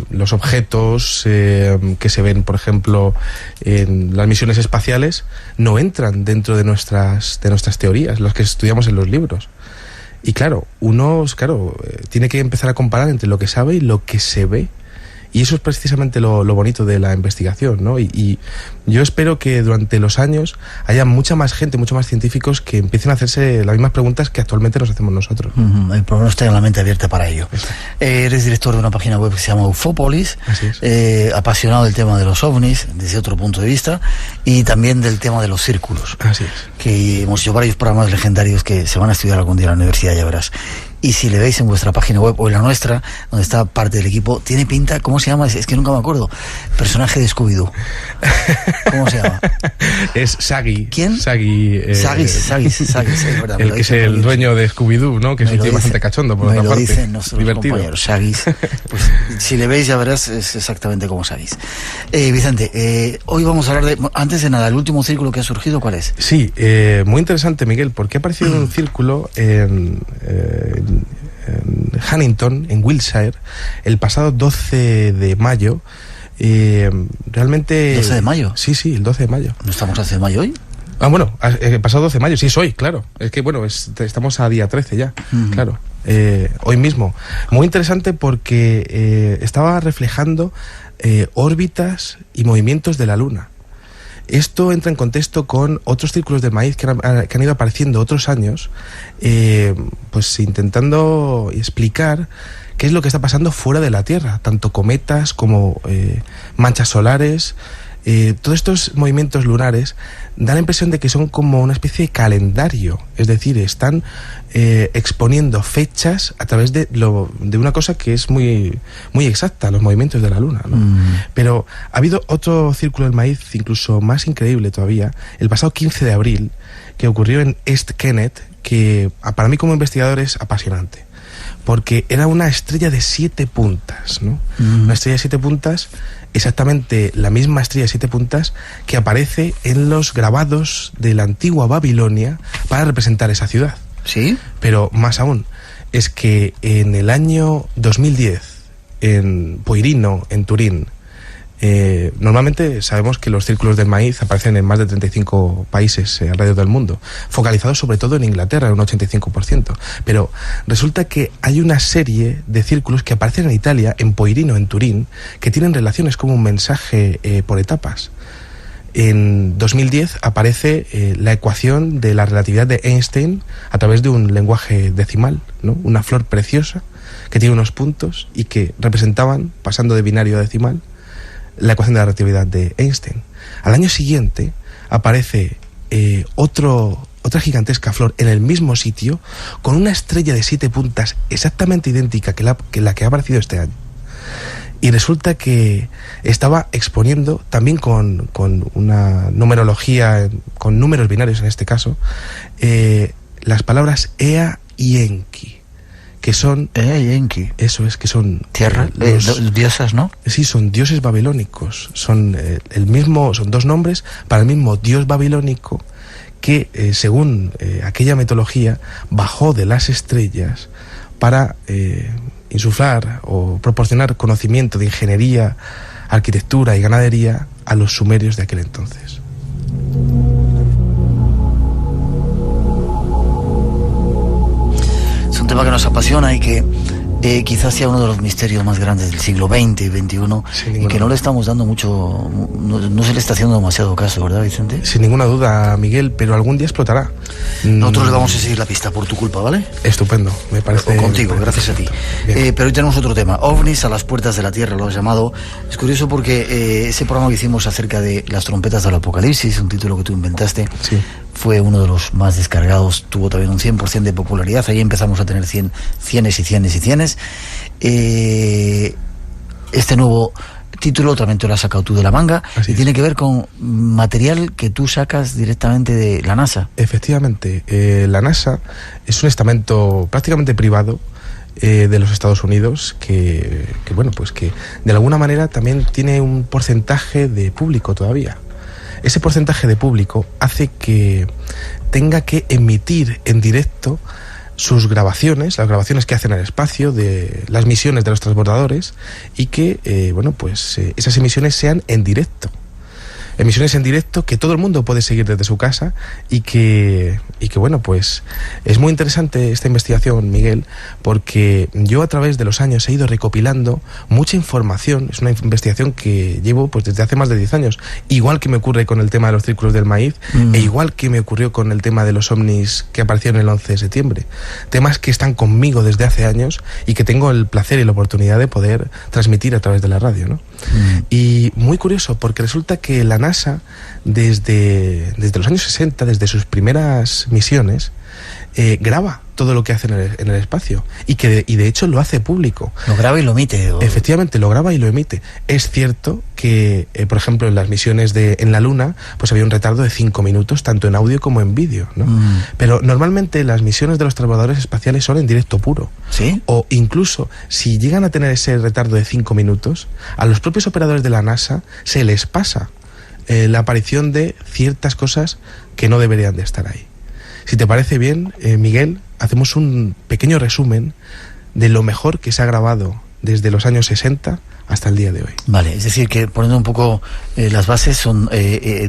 los objetos que se ven, por ejemplo, en las misiones espaciales, no entran dentro de nuestras teorías, las que estudiamos en los libros. Y claro, uno tiene que empezar a comparar entre lo que sabe y lo que se ve. Y eso es precisamente lo bonito de la investigación, ¿no? Y yo espero que durante los años haya mucha más gente, muchos más científicos que empiecen a hacerse las mismas preguntas que actualmente nos hacemos nosotros. El programa está en la mente abierta para ello. Eres director de una página web que se llama Ufópolis, apasionado del tema de los ovnis desde otro punto de vista y también del tema de los círculos. Así es. Que hemos hecho varios programas legendarios que se van a estudiar algún día en la universidad, ya verás. Y si le veis en vuestra página web o en la nuestra, donde está parte del equipo, tiene pinta, ¿cómo se llama? Es que nunca me acuerdo. Personaje de Scooby-Doo. ¿Cómo se llama? Es Shaggy. ¿Quién? Shaggy. Sagis, es verdad. El que es el dueño de Scooby-Doo, ¿no? Que es un tío bastante cachondo, por otra parte. Me lo dicen nuestros compañeros, Sagis. Pues si le veis ya verás, es exactamente como Sagis. Vicente, hoy vamos a hablar de, antes de nada, el último círculo que ha surgido, ¿cuál es? Sí, muy interesante, Miguel, porque ha aparecido un círculo en Huntington, en Wiltshire, el pasado 12 de mayo. Realmente... ¿12 de mayo? Sí, el 12 de mayo. ¿No estamos a 12 de mayo hoy? Bueno, el pasado 12 de mayo, sí es hoy, claro. Es que, bueno, estamos a día 13 ya, claro. Hoy mismo. Muy interesante porque estaba reflejando órbitas y movimientos de la Luna. Esto entra en contexto con otros círculos del maíz que han ido apareciendo otros años, pues intentando explicar qué es lo que está pasando fuera de la Tierra, tanto cometas como manchas solares. todos estos movimientos lunares dan la impresión de que son como una especie de calendario, es decir, están exponiendo fechas a través de una cosa que es muy, muy exacta, los movimientos de la luna, ¿no? Pero ha habido otro círculo del maíz incluso más increíble todavía, el pasado 15 de abril, que ocurrió en East Kennet, que para mí como investigador es apasionante, porque era una estrella de 7 puntas, ¿no? Una estrella de 7 puntas, exactamente la misma estrella de 7 puntas que aparece en los grabados de la antigua Babilonia para representar esa ciudad. ¿Sí? Pero más aún, es que en el año 2010, en Poirino, en Turín, normalmente sabemos que los círculos del maíz aparecen en más de 35 países alrededor del mundo, focalizados sobre todo en Inglaterra, en un 85%, pero resulta que hay una serie de círculos que aparecen en Italia, en Poirino, en Turín, que tienen relaciones como un mensaje por etapas. En 2010 aparece la ecuación de la relatividad de Einstein a través de un lenguaje decimal, ¿no? Una flor preciosa que tiene unos puntos y que representaban, pasando de binario a decimal, la ecuación de la relatividad de Einstein. Al año siguiente aparece otra gigantesca flor en el mismo sitio, con una estrella de 7 puntas exactamente idéntica que la que ha aparecido este año. Y resulta que estaba exponiendo, también con una numerología, con números binarios en este caso, las palabras Ea y Enki, que son... Ea y Enki. Eso es, que son... Tierra, diosas, ¿no? Sí, son dioses babilónicos. Son son 2 nombres para el mismo dios babilónico que, según aquella mitología, bajó de las estrellas para insuflar o proporcionar conocimiento de ingeniería, arquitectura y ganadería a los sumerios de aquel entonces. Es un tema que nos apasiona y que quizás sea uno de los misterios más grandes del siglo XX y XXI, y que no le estamos dando mucho, no se le está haciendo demasiado caso, ¿verdad, Vicente? Sin ninguna duda, Miguel, pero algún día explotará. Nosotros le vamos a seguir la pista por tu culpa, ¿vale? Estupendo, me parece. Contigo, gracias a ti. Pero hoy tenemos otro tema, OVNIs a las puertas de la Tierra, lo has llamado. Es curioso porque ese programa que hicimos acerca de las trompetas del apocalipsis, un título que tú inventaste, sí, fue uno de los más descargados, tuvo también un 100% de popularidad, ahí empezamos a tener cienes y cienes y cienes. Este nuevo título también te lo has sacado tú de la manga. Así y tiene que ver con material que tú sacas directamente de la NASA. Efectivamente, la NASA es un estamento prácticamente privado de los Estados Unidos que bueno, pues que de alguna manera también tiene un porcentaje de público todavía. Ese porcentaje de público hace que tenga que emitir en directo sus grabaciones, las grabaciones que hacen al espacio de las misiones de los transbordadores, y que esas emisiones sean en directo. Emisiones en directo que todo el mundo puede seguir desde su casa y que bueno, pues es muy interesante esta investigación, Miguel, porque yo a través de los años he ido recopilando mucha información. Es una investigación que llevo pues desde hace más de 10 años, igual que me ocurre con el tema de los círculos del maíz, e igual que me ocurrió con el tema de los ovnis que aparecieron el 11 de septiembre. Temas que están conmigo desde hace años y que tengo el placer y la oportunidad de poder transmitir a través de la radio, ¿no? Y muy curioso, porque resulta que la NASA, desde los años 60, desde sus primeras misiones, graba todo lo que hace en el espacio y de hecho lo hace público. Lo graba y lo emite. Efectivamente, lo graba y lo emite. Es cierto que, por ejemplo, en las misiones en la Luna, pues había un retardo de 5 minutos, tanto en audio como en vídeo, ¿no? Pero normalmente las misiones de los transbordadores espaciales son en directo puro. ¿Sí? O incluso, si llegan a tener ese retardo de 5 minutos, a los propios operadores de la NASA se les pasa la aparición de ciertas cosas que no deberían de estar ahí. Si te parece bien, Miguel, hacemos un pequeño resumen de lo mejor que se ha grabado desde los años 60 hasta el día de hoy. Vale, es decir, que poniendo un poco las bases, son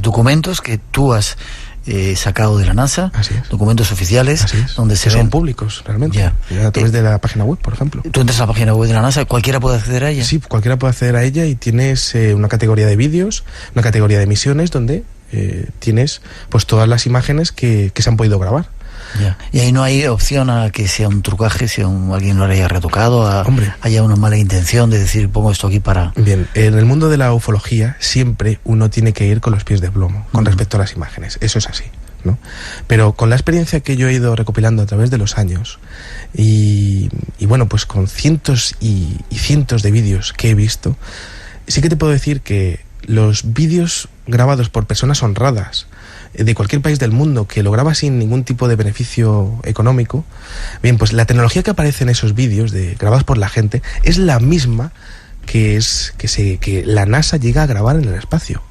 documentos que tú has sacado de la NASA, documentos oficiales, donde se son públicos, realmente. A través de la página web, por ejemplo. Tú entras a la página web de la NASA, ¿cualquiera puede acceder a ella? Sí, cualquiera puede acceder a ella, y tienes una categoría de vídeos, una categoría de misiones, donde tienes pues todas las imágenes que se han podido grabar. Ya. Y ahí no hay opción a que sea un trucaje, si alguien lo haya retocado, haya una mala intención de decir, pongo esto aquí para... Bien, en el mundo de la ufología siempre uno tiene que ir con los pies de plomo con respecto a las imágenes, eso es así, ¿no? Pero con la experiencia que yo he ido recopilando a través de los años y bueno, pues con cientos y cientos de vídeos que he visto, sí que te puedo decir que los vídeos grabados por personas honradas de cualquier país del mundo que lo graba sin ningún tipo de beneficio económico, bien, pues la tecnología que aparece en esos vídeos grabados por la gente es la misma que la NASA llega a grabar en el espacio.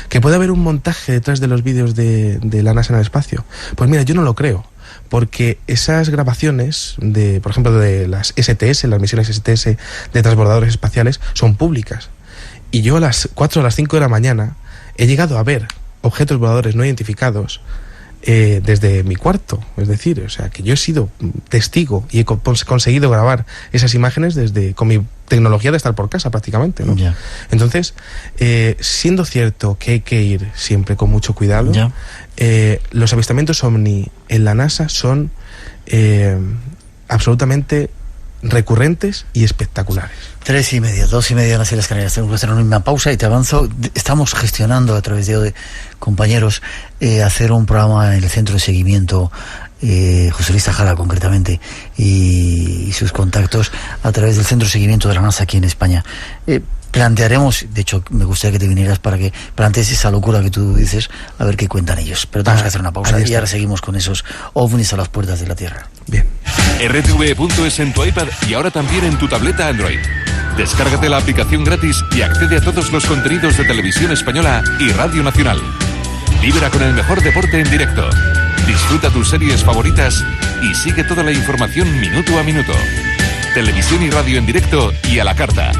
¿Que puede haber un montaje detrás de los vídeos de la NASA en el espacio? Pues mira, yo no lo creo, porque esas grabaciones, por ejemplo, de las STS, las misiones STS de transbordadores espaciales, son públicas. Y yo a las 4 o las 5 de la mañana he llegado a ver objetos voladores no identificados desde mi cuarto. Es decir, o sea, que yo he sido testigo y he conseguido grabar esas imágenes con mi tecnología de estar por casa prácticamente, ¿no? Yeah. Entonces, siendo cierto que hay que ir siempre con mucho cuidado, los avistamientos OVNI en la NASA son absolutamente recurrentes y espectaculares. 3:30, 2:30 en las Islas Canarias. Tengo que hacer una misma pausa y te avanzo. Estamos gestionando a través de compañeros hacer un programa en el centro de seguimiento José Luis Tajada concretamente y sus contactos a través del centro de seguimiento de la NASA aquí en España. Plantearemos, de hecho me gustaría que te vinieras para que plantees esa locura que tú dices, a ver qué cuentan ellos, pero tenemos que hacer una pausa y ahora seguimos con esos ovnis a las puertas de la Tierra. Bien. RTV.es en tu iPad y ahora también en tu tableta Android. Descárgate la aplicación gratis y accede a todos los contenidos de Televisión Española y Radio Nacional. Vibra con el mejor deporte en directo. Disfruta tus series favoritas y sigue toda la información minuto a minuto. Televisión y radio en directo y a la carta.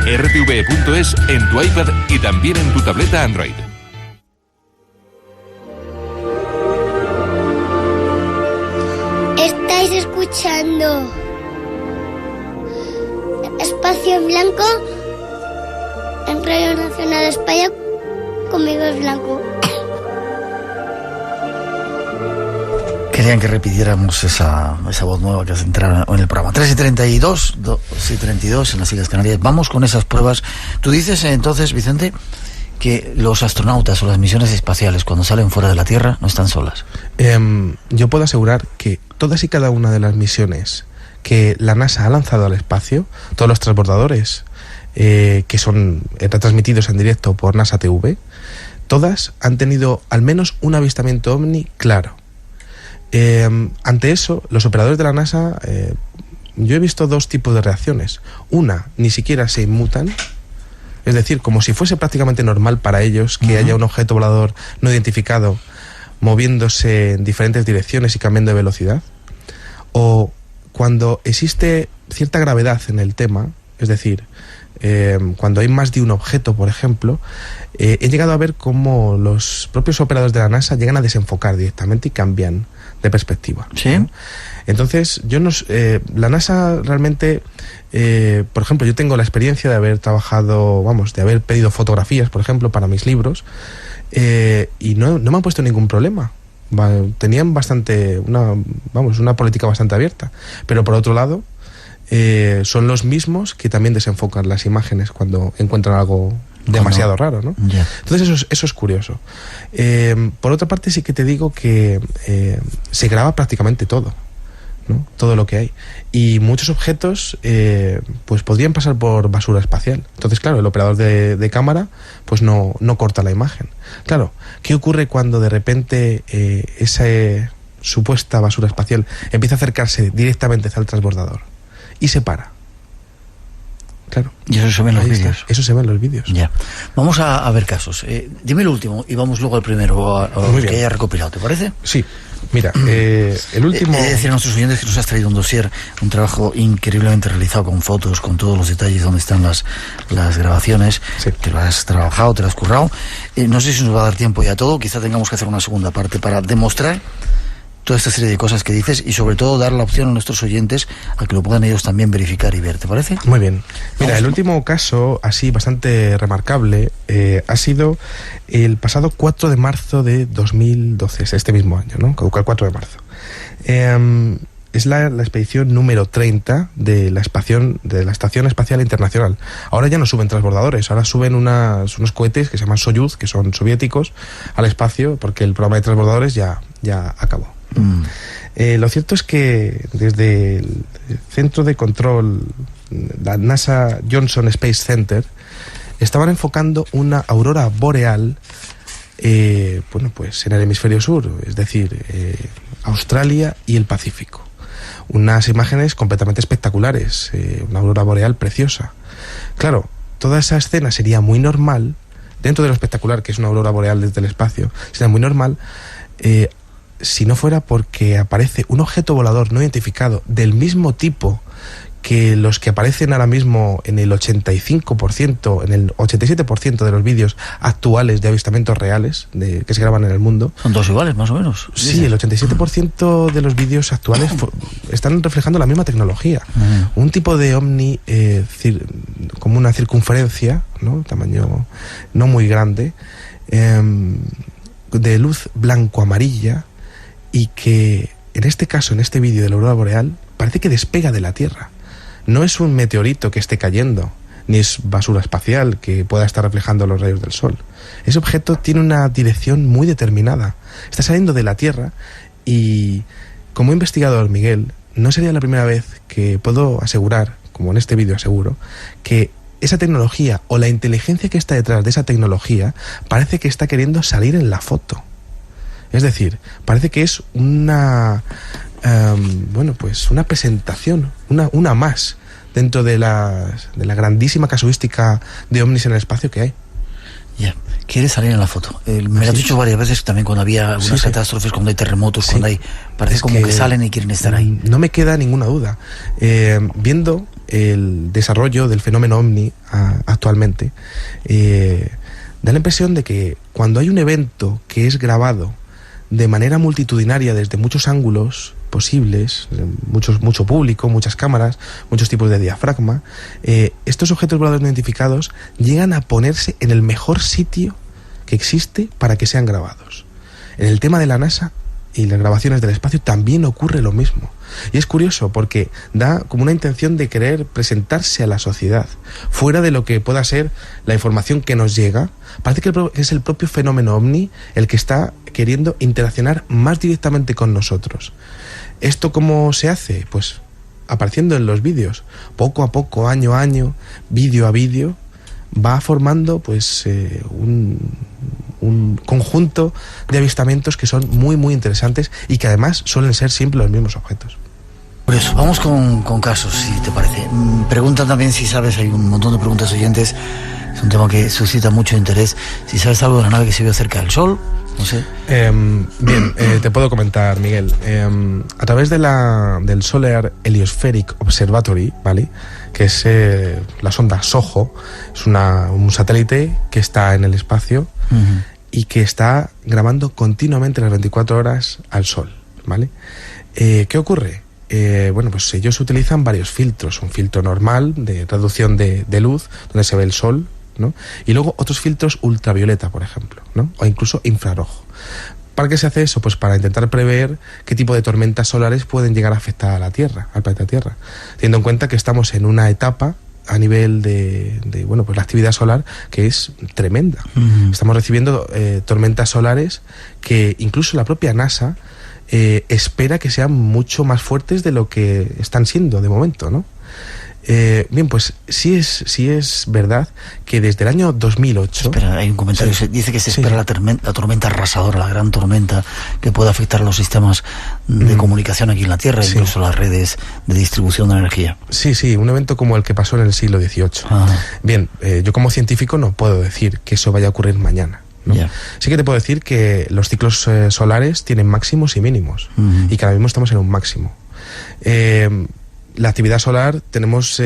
RTV.es en tu iPad y también en tu tableta Android. Estáis escuchando Espacio en Blanco en Radio Nacional España. Conmigo es Blanco. Querían que repitiéramos esa voz nueva que has entrado en el programa. 3:32, 2:32 en las Islas Canarias. Vamos con esas pruebas. Tú dices entonces, Vicente, que los astronautas o las misiones espaciales cuando salen fuera de la Tierra no están solas. Yo puedo asegurar que todas y cada una de las misiones que la NASA ha lanzado al espacio, todos los transbordadores que son retransmitidos en directo por NASA TV, todas han tenido al menos un avistamiento OVNI claro. Ante eso, los operadores de la NASA, yo he visto dos tipos de reacciones. Una, ni siquiera se inmutan, es decir, como si fuese prácticamente normal para ellos que haya un objeto volador no identificado moviéndose en diferentes direcciones y cambiando de velocidad. O cuando existe cierta gravedad en el tema, es decir, cuando hay más de un objeto, por ejemplo, he llegado a ver cómo los propios operadores de la NASA llegan a desenfocar directamente y cambian de perspectiva. ¿Sí? ¿No? Entonces, la NASA realmente, por ejemplo, yo tengo la experiencia de haber trabajado, de haber pedido fotografías, por ejemplo, para mis libros, y no me han puesto ningún problema. Tenían una política bastante abierta. Pero por otro lado, son los mismos que también desenfocan las imágenes cuando encuentran algo demasiado raro, ¿no? Yeah. Entonces eso es curioso. Por otra parte, sí que te digo que se graba prácticamente todo, ¿no? Todo lo que hay. Y muchos objetos pues podrían pasar por basura espacial. Entonces, claro, el operador de cámara pues no corta la imagen. Claro, ¿qué ocurre cuando de repente esa supuesta basura espacial empieza a acercarse directamente hacia el transbordador y se para? Claro. Y eso se ve en los vídeos. Eso se ve en los vídeos. Ya. Vamos a ver casos. Dime el último y vamos luego al primero, a que haya recopilado, ¿te parece? Sí. Mira, el último... decir a nuestros oyentes que nos has traído un dossier, un trabajo increíblemente realizado con fotos, con todos los detalles donde están las grabaciones. Sí. Te lo has trabajado, te lo has currado. No sé si nos va a dar tiempo ya todo, quizá tengamos que hacer una segunda parte para demostrar toda esta serie de cosas que dices y sobre todo dar la opción a nuestros oyentes a que lo puedan ellos también verificar y ver, ¿te parece? Muy bien. Mira, el último caso así bastante remarcable ha sido el pasado 4 de marzo de 2012, este mismo año, ¿no? Caduca el 4 de marzo. Es la expedición número 30 de la Estación Espacial Internacional. Ahora ya no suben transbordadores, ahora suben unos cohetes que se llaman Soyuz, que son soviéticos, al espacio, porque el programa de transbordadores ya acabó. Lo cierto es que desde el centro de control, la NASA Johnson Space Center, estaban enfocando una aurora boreal pues en el hemisferio sur, es decir, Australia y el Pacífico. Unas imágenes completamente espectaculares, una aurora boreal preciosa. Claro, toda esa escena sería muy normal, dentro de lo espectacular que es una aurora boreal desde el espacio, sería muy normal si no fuera porque aparece un objeto volador no identificado del mismo tipo que los que aparecen ahora mismo en el 85%, en el 87% de los vídeos actuales de avistamientos reales que se graban en el mundo. Son todos iguales, más o menos. Sí, el 87% de los vídeos actuales están reflejando la misma tecnología. Un tipo de ovni como una circunferencia, ¿no? Tamaño no muy grande, de luz blanco-amarilla, y que en este caso, en este vídeo de la aurora boreal, parece que despega de la Tierra. No es un meteorito que esté cayendo, ni es basura espacial que pueda estar reflejando los rayos del sol. Ese objeto tiene una dirección muy determinada. Está saliendo de la Tierra y, como investigador, Miguel, no sería la primera vez que puedo asegurar, como en este vídeo aseguro, que esa tecnología o la inteligencia que está detrás de esa tecnología parece que está queriendo salir en la foto. Es decir, parece que es una presentación, una más dentro de la grandísima casuística de ovnis en el espacio que hay. Ya, quiere salir en la foto. Me lo has dicho varias veces también cuando había algunas catástrofes, cuando hay terremotos, cuando hay... Parece como que salen y quieren estar ahí. No me queda ninguna duda. Viendo el desarrollo del fenómeno ovni actualmente, da la impresión de que cuando hay un evento que es grabado de manera multitudinaria desde muchos ángulos posibles, mucho público, muchas cámaras, muchos tipos de diafragma, estos objetos voladores no identificados llegan a ponerse en el mejor sitio que existe para que sean grabados. En el tema de la NASA y las grabaciones del espacio también ocurre lo mismo. Y es curioso porque da como una intención de querer presentarse a la sociedad, fuera de lo que pueda ser la información que nos llega. Parece que es el propio fenómeno ovni el que está queriendo interaccionar más directamente con nosotros. ¿Esto cómo se hace? Pues apareciendo en los vídeos. Poco a poco, año a año, vídeo a vídeo, va formando pues un conjunto de avistamientos que son muy muy interesantes y que además suelen ser siempre los mismos objetos. Por eso, vamos con casos, si te parece. Preguntan también, si sabes, hay un montón de preguntas oyentes, es un tema que suscita mucho interés, si sabes algo de la nave que se vio cerca del Sol, no sé. Te puedo comentar, Miguel. A través del Solar Heliospheric Observatory, ¿vale?, que es la sonda SOHO, es un satélite que está en el espacio y que está grabando continuamente las 24 horas al Sol, ¿vale? ¿Qué ocurre? Pues ellos utilizan varios filtros. Un filtro normal de reducción de luz, donde se ve el Sol, ¿no? Y luego otros filtros ultravioleta, por ejemplo, ¿no? O incluso infrarrojo. ¿Para qué se hace eso? Pues para intentar prever qué tipo de tormentas solares pueden llegar a afectar a la Tierra, al planeta Tierra, teniendo en cuenta que estamos en una etapa a nivel de la actividad solar que es tremenda. Estamos recibiendo tormentas solares que incluso la propia NASA espera que sean mucho más fuertes de lo que están siendo de momento, ¿no? Bien, pues sí es verdad que desde el año 2008... Espera, hay un comentario, dice que se espera la tormenta arrasadora, la gran tormenta que puede afectar a los sistemas de comunicación aquí en la Tierra, incluso las redes de distribución de energía. Sí, un evento como el que pasó en el siglo XVIII. Bien, yo como científico no puedo decir que eso vaya a ocurrir mañana, ¿no? Sí que te puedo decir que los ciclos solares tienen máximos y mínimos, y que ahora mismo estamos en un máximo. La actividad solar tenemos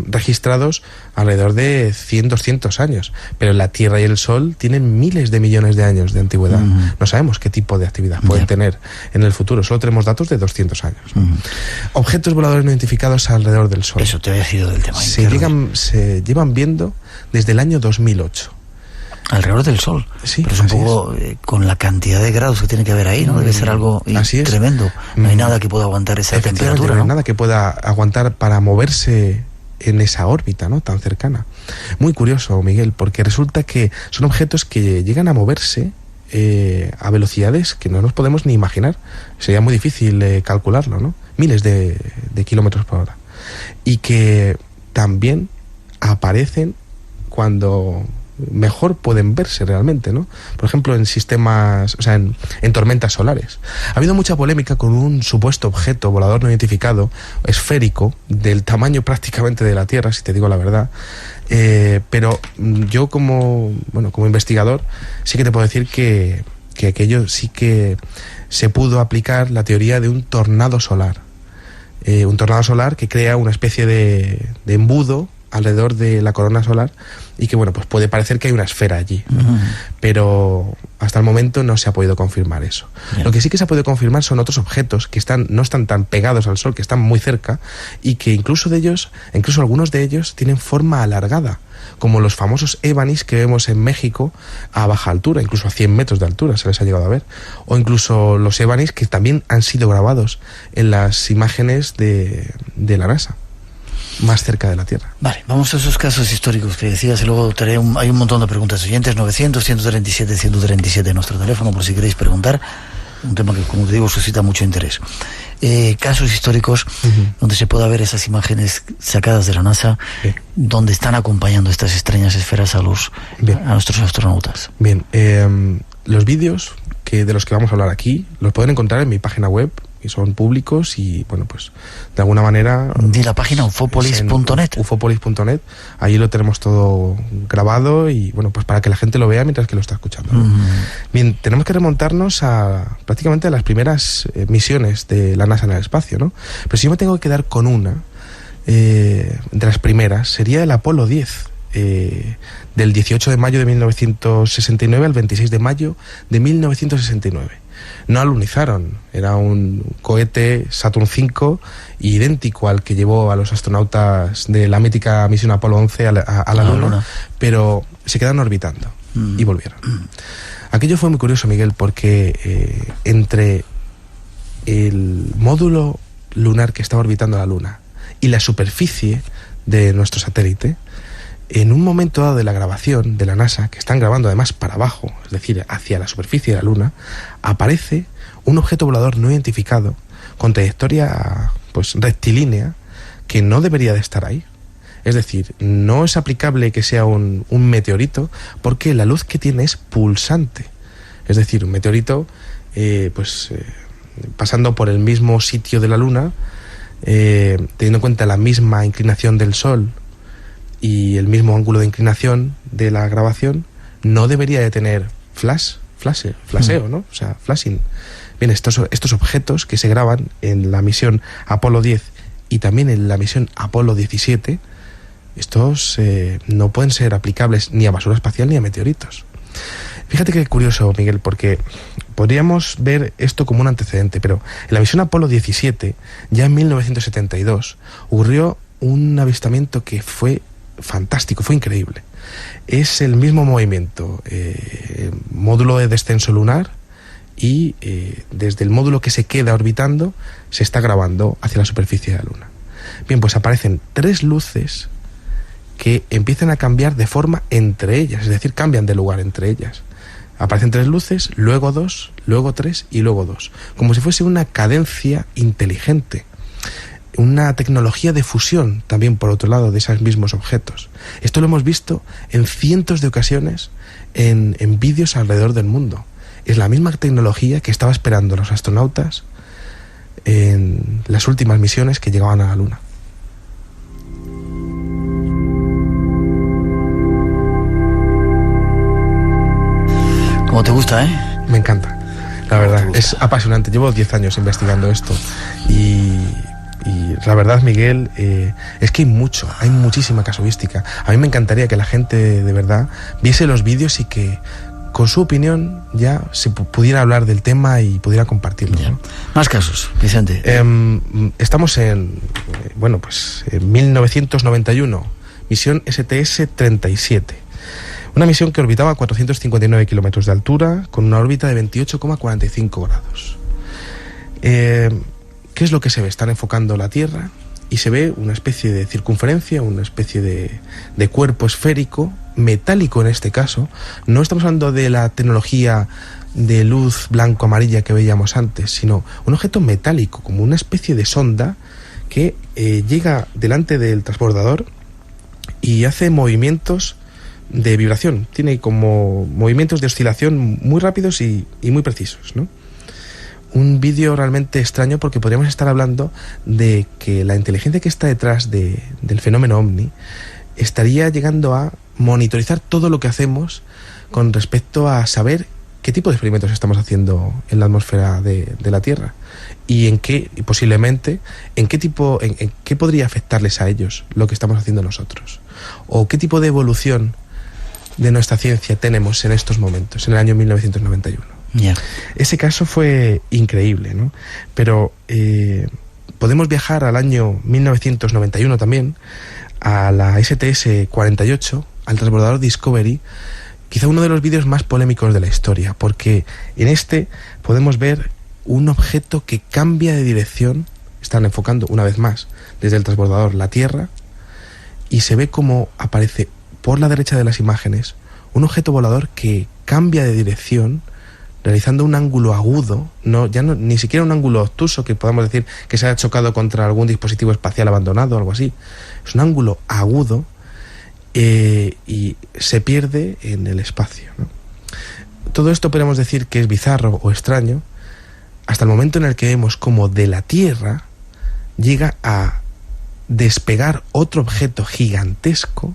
registrados alrededor de 100-200 años, pero la Tierra y el Sol tienen miles de millones de años de antigüedad. No sabemos qué tipo de actividad pueden tener en el futuro, solo tenemos datos de 200 años. Objetos voladores no identificados alrededor del Sol. Eso te había sido del tema. Se llevan viendo desde el año 2008. Alrededor del Sol. Sí, pero es un poco con la cantidad de grados que tiene que haber ahí, ¿no? Debe ser algo tremendo. No hay nada que pueda aguantar esa temperatura, no hay nada que pueda aguantar para moverse en esa órbita, ¿no?, tan cercana. Muy curioso, Miguel, porque resulta que son objetos que llegan a moverse a velocidades que no nos podemos ni imaginar. Sería muy difícil calcularlo, ¿no? Miles de kilómetros por hora. Y que también aparecen cuando mejor pueden verse realmente, ¿no? Por ejemplo, en sistemas, o sea, en tormentas solares. Ha habido mucha polémica con un supuesto objeto volador no identificado, esférico, del tamaño prácticamente de la Tierra, si te digo la verdad. Pero yo como investigador sí que te puedo decir que aquello sí que se pudo aplicar la teoría de un tornado solar. Un tornado solar que crea una especie de embudo alrededor de la corona solar y que, bueno, pues puede parecer que hay una esfera allí, ¿no? Pero hasta el momento no se ha podido confirmar eso. Lo que sí que se ha podido confirmar son otros objetos que no están tan pegados al Sol, que están muy cerca y que incluso algunos de ellos tienen forma alargada, como los famosos Evanis que vemos en México a baja altura, incluso a 100 metros de altura se les ha llegado a ver, o incluso los Evanis que también han sido grabados en las imágenes de la NASA, más cerca de la Tierra. Vale, vamos a esos casos históricos que decías y luego hay un montón de preguntas oyentes. 900-137-137 nuestro teléfono por si queréis preguntar, un tema que, como te digo, suscita mucho interés. Casos históricos donde se pueda ver esas imágenes sacadas de la NASA, donde están acompañando estas extrañas esferas a nuestros astronautas. Bien, los vídeos de los que vamos a hablar aquí los pueden encontrar en mi página web, que son públicos y, bueno, pues de alguna manera... ¿De la página ufopolis.net? Ufopolis.net, ahí lo tenemos todo grabado y, bueno, pues para que la gente lo vea mientras que lo está escuchando, ¿no? Bien, tenemos que remontarnos prácticamente a las primeras misiones de la NASA en el espacio, ¿no? Pero si yo me tengo que quedar con una de las primeras, sería el Apolo 10, del 18 de mayo de 1969 al 26 de mayo de 1969. No alunizaron, era un cohete Saturn V idéntico al que llevó a los astronautas de la mítica misión Apolo 11 a la Luna, pero se quedaron orbitando y volvieron. Aquello fue muy curioso, Miguel, porque entre el módulo lunar que estaba orbitando la Luna y la superficie de nuestro satélite, en un momento dado de la grabación de la NASA, que están grabando además para abajo, es decir, hacia la superficie de la Luna, aparece un objeto volador no identificado con trayectoria, pues, rectilínea, que no debería de estar ahí. Es decir, no es aplicable que sea un meteorito, porque la luz que tiene es pulsante. Es decir, un meteorito, pasando por el mismo sitio de la Luna, teniendo en cuenta la misma inclinación del Sol y el mismo ángulo de inclinación de la grabación, no debería de tener flaseo, ¿no? O sea, flashing. Bien, estos objetos que se graban en la misión Apolo 10 y también en la misión Apolo 17, estos no pueden ser aplicables ni a basura espacial ni a meteoritos. Fíjate qué curioso, Miguel, porque podríamos ver esto como un antecedente, pero en la misión Apolo 17, ya en 1972, ocurrió un avistamiento que fue fantástico, fue increíble. Es el mismo movimiento, módulo de descenso lunar, y desde el módulo que se queda orbitando se está grabando hacia la superficie de la Luna. Bien, pues aparecen 3 luces que empiezan a cambiar de forma entre ellas, es decir, cambian de lugar entre ellas. Aparecen 3 luces, luego 2, luego 3 y luego 2, como si fuese una cadencia inteligente. Una tecnología de fusión también, por otro lado, de esos mismos objetos. Esto lo hemos visto en cientos de ocasiones en vídeos alrededor del mundo. Es la misma tecnología que estaba esperando los astronautas en las últimas misiones que llegaban a la Luna. ¿Cómo te gusta, Me encanta, la verdad, es apasionante. Llevo 10 años investigando esto y la verdad, Miguel, es que hay muchísima casuística. A mí me encantaría que la gente de verdad viese los vídeos y que con su opinión ya se pudiera hablar del tema y pudiera compartirlo, ¿no? Más casos, Vicente. Estamos en 1991, misión STS-37. Una misión que orbitaba a 459 kilómetros de altura, con una órbita de 28,45 grados. ¿Qué es lo que se ve? Están enfocando la Tierra y se ve una especie de circunferencia, una especie de cuerpo esférico, metálico en este caso. No estamos hablando de la tecnología de luz blanco-amarilla que veíamos antes, sino un objeto metálico, como una especie de sonda que llega delante del transbordador y hace movimientos de vibración. Tiene como movimientos de oscilación muy rápidos y muy precisos, ¿no? Un vídeo realmente extraño, porque podríamos estar hablando de que la inteligencia que está detrás del fenómeno OVNI estaría llegando a monitorizar todo lo que hacemos con respecto a saber qué tipo de experimentos estamos haciendo en la atmósfera de la Tierra y en qué, posiblemente, en qué podría afectarles a ellos lo que estamos haciendo nosotros, o qué tipo de evolución de nuestra ciencia tenemos en estos momentos, en el año 1991. Yeah. Ese caso fue increíble, ¿no? Pero podemos viajar al año 1991 también, a la STS-48, al transbordador Discovery, quizá uno de los vídeos más polémicos de la historia, porque en este podemos ver un objeto que cambia de dirección. Están enfocando una vez más desde el transbordador la Tierra y se ve como aparece por la derecha de las imágenes un objeto volador que cambia de dirección, realizando un ángulo agudo, ni siquiera un ángulo obtuso que podamos decir que se haya chocado contra algún dispositivo espacial abandonado o algo así. Es un ángulo agudo y se pierde en el espacio, ¿no? Todo esto podemos decir que es bizarro o extraño hasta el momento en el que vemos como de la Tierra llega a despegar otro objeto gigantesco,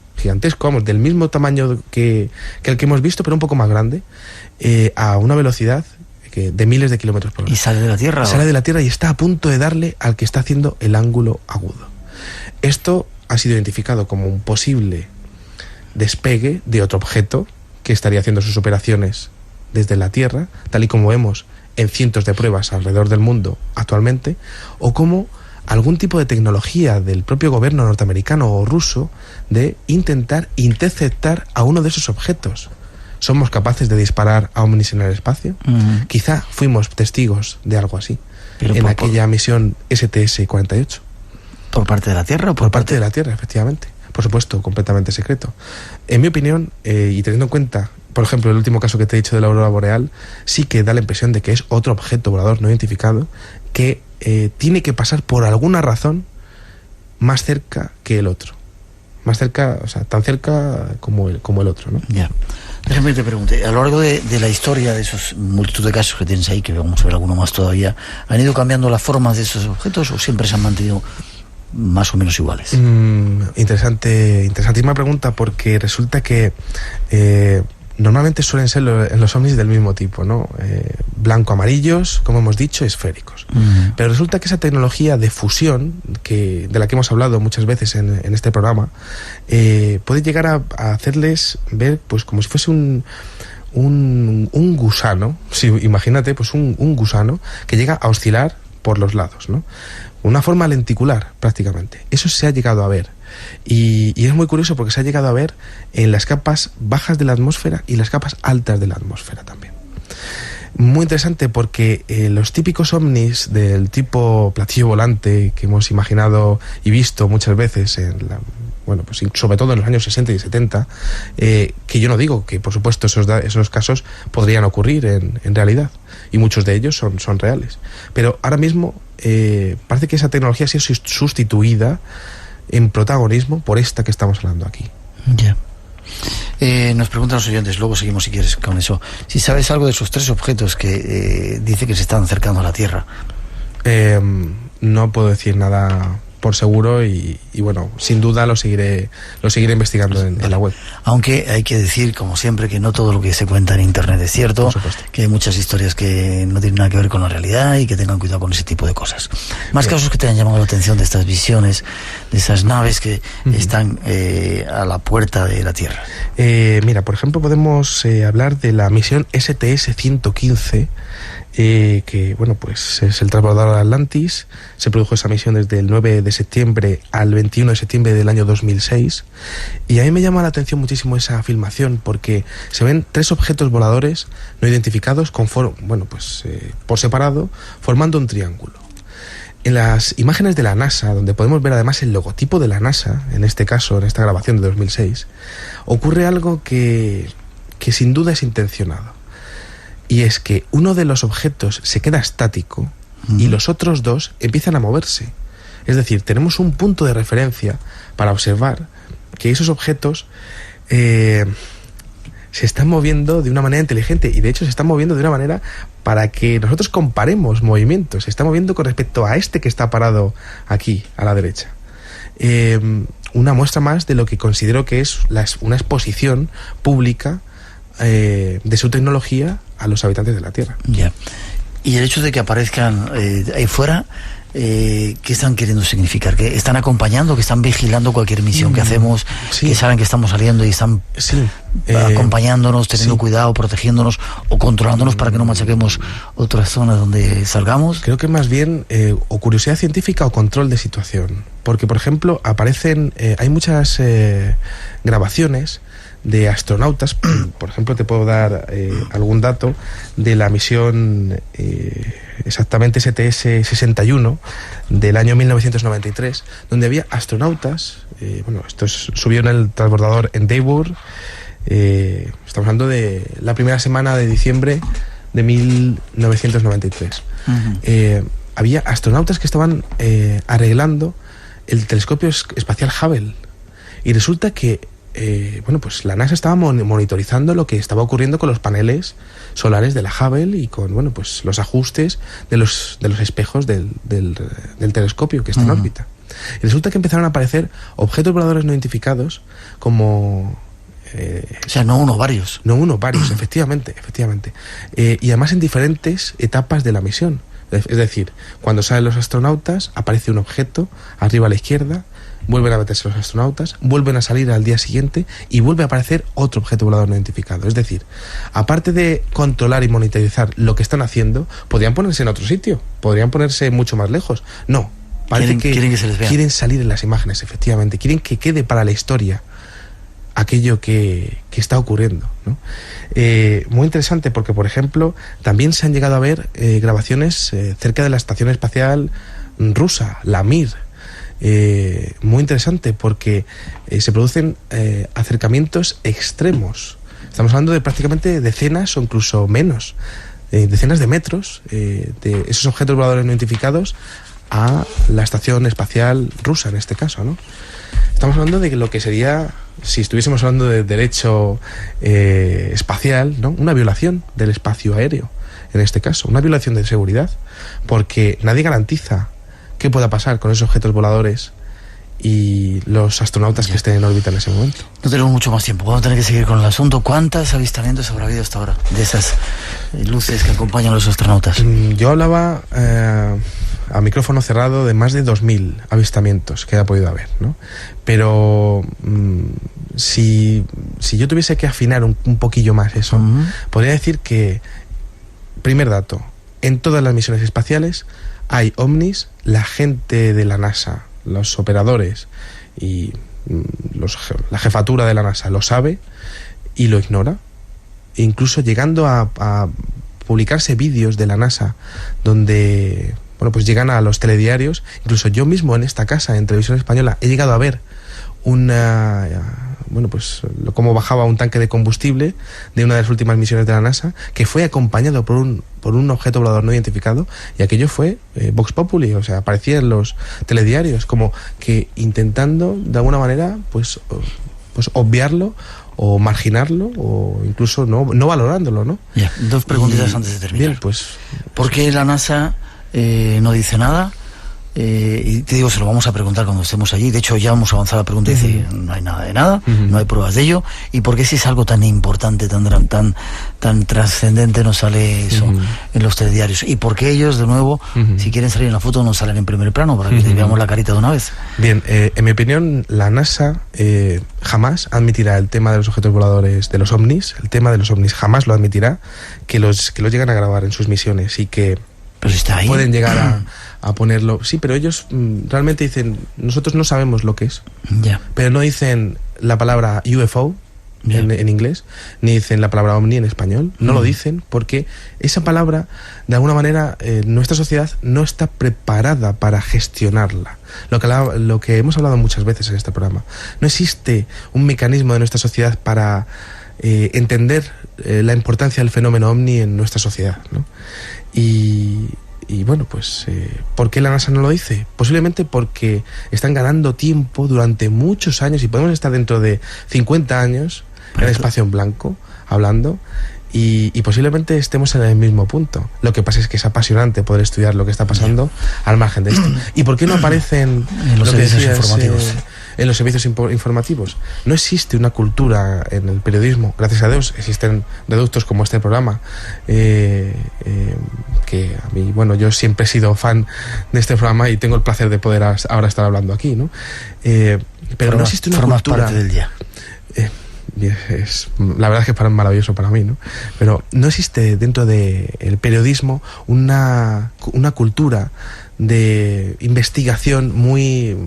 vamos, del mismo tamaño que el que hemos visto, pero un poco más grande, a una velocidad de miles de kilómetros por hora. ¿Y sale de la Tierra? Sale de la Tierra y está a punto de darle al que está haciendo el ángulo agudo. Esto ha sido identificado como un posible despegue de otro objeto que estaría haciendo sus operaciones desde la Tierra, tal y como vemos en cientos de pruebas alrededor del mundo actualmente, o como algún tipo de tecnología del propio gobierno norteamericano o ruso de intentar interceptar a uno de esos objetos. ¿Somos capaces de disparar a ovnis en el espacio? Quizá fuimos testigos de algo así, pero en aquella misión STS-48. ¿Por parte de la Tierra? Por parte de la Tierra, efectivamente. Por supuesto, completamente secreto. En mi opinión, y teniendo en cuenta, por ejemplo, el último caso que te he dicho de la aurora boreal, sí que da la impresión de que es otro objeto volador no identificado que tiene que pasar por alguna razón más cerca que el otro. Más cerca, o sea, tan cerca como el otro, ¿no? Ya. Déjame que te pregunte, a lo largo de la historia de esos multitud de casos que tienes ahí, que vamos a ver alguno más todavía, ¿han ido cambiando las formas de esos objetos o siempre se han mantenido más o menos iguales? Interesantísima pregunta, porque resulta que normalmente suelen ser los ovnis del mismo tipo, ¿no? Blanco-amarillos, como hemos dicho, esféricos. Pero resulta que esa tecnología de fusión, de la que hemos hablado muchas veces en este programa, puede llegar a hacerles ver pues como si fuese un gusano. Sí, imagínate, pues un gusano que llega a oscilar por los lados, ¿no? Una forma lenticular, prácticamente. Eso se ha llegado a ver. Y es muy curioso porque se ha llegado a ver en las capas bajas de la atmósfera y las capas altas de la atmósfera también. Muy interesante porque los típicos ovnis del tipo platillo volante que hemos imaginado y visto muchas veces pues sobre todo en los años 60 y 70, que yo no digo que por supuesto esos casos podrían ocurrir en realidad, y muchos de ellos son reales, pero ahora mismo parece que esa tecnología ha sido sustituida en protagonismo por esta que estamos hablando aquí. Ya. Nos preguntan los oyentes, luego seguimos si quieres con eso, si sabes algo de esos tres objetos que dice que se están acercando a la Tierra. No puedo decir nada por seguro y bueno, sin duda lo seguiré investigando en la web. Aunque hay que decir, como siempre, que no todo lo que se cuenta en internet es cierto, que hay muchas historias que no tienen nada que ver con la realidad y que tengan cuidado con ese tipo de cosas. Más casos que te han llamado la atención de estas visiones, de esas naves que están a la puerta de la Tierra. Mira, por ejemplo, podemos hablar de la misión STS-115, que bueno, pues es el transbordador Atlantis. Se produjo esa misión desde el 9 de septiembre al 21 de septiembre del año 2006, y a mí me llama la atención muchísimo esa filmación porque se ven 3 objetos voladores no identificados por separado, formando un triángulo. En las imágenes de la NASA, donde podemos ver además el logotipo de la NASA, en este caso, en esta grabación de 2006, ocurre algo que sin duda es intencionado. Y es que uno de los objetos se queda estático y los otros 2 empiezan a moverse. Es decir, tenemos un punto de referencia para observar que esos objetos se están moviendo de una manera inteligente, y de hecho se están moviendo de una manera para que nosotros comparemos movimientos. Se está moviendo con respecto a este que está parado aquí, a la derecha. Una muestra más de lo que considero que es una exposición pública de su tecnología a los habitantes de la Tierra. Ya. Y el hecho de que aparezcan ahí fuera, ¿qué están queriendo significar? ¿Que están acompañando, que están vigilando cualquier misión que hacemos, que saben que estamos saliendo y están acompañándonos, teniendo cuidado, protegiéndonos o controlándonos para que no machaquemos otras zonas donde salgamos? Creo que más bien o curiosidad científica o control de situación. Porque, por ejemplo, hay muchas grabaciones de astronautas. Por ejemplo, te puedo dar algún dato de la misión exactamente STS-61 del año 1993, donde había astronautas. Estos subieron el transbordador Endeavour. Estamos hablando de la primera semana de diciembre de 1993. Había astronautas que estaban arreglando el telescopio espacial Hubble, y resulta que la NASA estaba monitorizando lo que estaba ocurriendo con los paneles solares de la Hubble y con los ajustes de los espejos del telescopio que está en órbita. Y resulta que empezaron a aparecer objetos voladores no identificados como... o sea, no uno, varios. No uno, varios, efectivamente. Y además en diferentes etapas de la misión. Es decir, cuando salen los astronautas, aparece un objeto arriba a la izquierda, vuelven a meterse los astronautas, vuelven a salir al día siguiente y vuelve a aparecer otro objeto volador no identificado. Es decir, aparte de controlar y monitorizar lo que están haciendo, podrían ponerse en otro sitio, podrían ponerse mucho más lejos. No, parece quieren que se les vea. Quieren salir en las imágenes, efectivamente, quieren que quede para la historia aquello que está ocurriendo, ¿no? Muy interesante porque, por ejemplo, también se han llegado a ver grabaciones cerca de la estación espacial rusa, la Mir. Muy interesante porque se producen acercamientos extremos. Estamos hablando de prácticamente decenas o incluso menos, decenas de metros de esos objetos voladores no identificados a la estación espacial rusa, en este caso, ¿no? Estamos hablando de lo que sería, si estuviésemos hablando de derecho espacial, ¿no?, una violación del espacio aéreo, en este caso, una violación de seguridad, porque nadie garantiza qué pueda pasar con esos objetos voladores y los astronautas que estén en órbita en ese momento. No tenemos mucho más tiempo, vamos a tener que seguir con el asunto. ¿Cuántos avistamientos habrá habido hasta ahora de esas luces que acompañan a los astronautas? Yo hablaba a micrófono cerrado de más de 2.000 avistamientos que ha podido haber, ¿no? Pero si yo tuviese que afinar un poquillo más eso, podría decir que, primer dato, en todas las misiones espaciales hay ovnis, la gente de la NASA, los operadores y la jefatura de la NASA lo sabe y lo ignora, incluso llegando a publicarse vídeos de la NASA donde llegan a los telediarios. Incluso yo mismo en esta casa, en Televisión Española, he llegado a ver cómo bajaba un tanque de combustible de una de las últimas misiones de la NASA, que fue acompañado por un objeto volador no identificado, y aquello fue Vox Populi, o sea, aparecía en los telediarios, como que intentando de alguna manera pues obviarlo o marginarlo o incluso no valorándolo, ¿no? Ya, dos preguntitas antes de terminar. Bien, pues... ¿Por qué la NASA no dice nada? y te digo, se lo vamos a preguntar cuando estemos allí. De hecho, ya hemos avanzado la pregunta y dice, no hay nada de nada, no hay pruebas de ello. ¿Y por qué si es algo tan importante, tan trascendente, no sale eso en los telediarios? ¿Y por qué ellos, de nuevo, si quieren salir en la foto, no salen en primer plano para que veamos la carita de una vez? Bien, en mi opinión, la NASA jamás admitirá el tema de los objetos voladores, de los ovnis, el tema de los ovnis jamás lo admitirá, que los llegan a grabar en sus misiones y que pero está ahí. Pueden llegar a ponerlo. Sí, pero ellos realmente dicen, nosotros no sabemos lo que es. Ya. Pero no dicen la palabra UFO en inglés, ni dicen la palabra ovni en español. No lo dicen porque esa palabra, de alguna manera, nuestra sociedad no está preparada para gestionarla. Lo que hemos hablado muchas veces en este programa. No existe un mecanismo de nuestra sociedad para entender la importancia del fenómeno ovni en nuestra sociedad, ¿no? Y bueno, pues ¿por qué la NASA no lo dice? Posiblemente porque están ganando tiempo durante muchos años y podemos estar dentro de 50 años en el espacio en blanco hablando y posiblemente estemos en el mismo punto. Lo que pasa es que es apasionante poder estudiar lo que está pasando al margen de esto. ¿Y por qué no aparecen en los servicios informativos? En los servicios informativos. No existe una cultura en el periodismo, gracias a Dios, existen reductos como este programa, que a mí, bueno, yo siempre he sido fan de este programa y tengo el placer de poder ahora estar hablando aquí, ¿no? Pero no existe una cultura... parte del día. La verdad es que es maravilloso para mí, ¿no? Pero no existe dentro del periodismo una cultura de investigación muy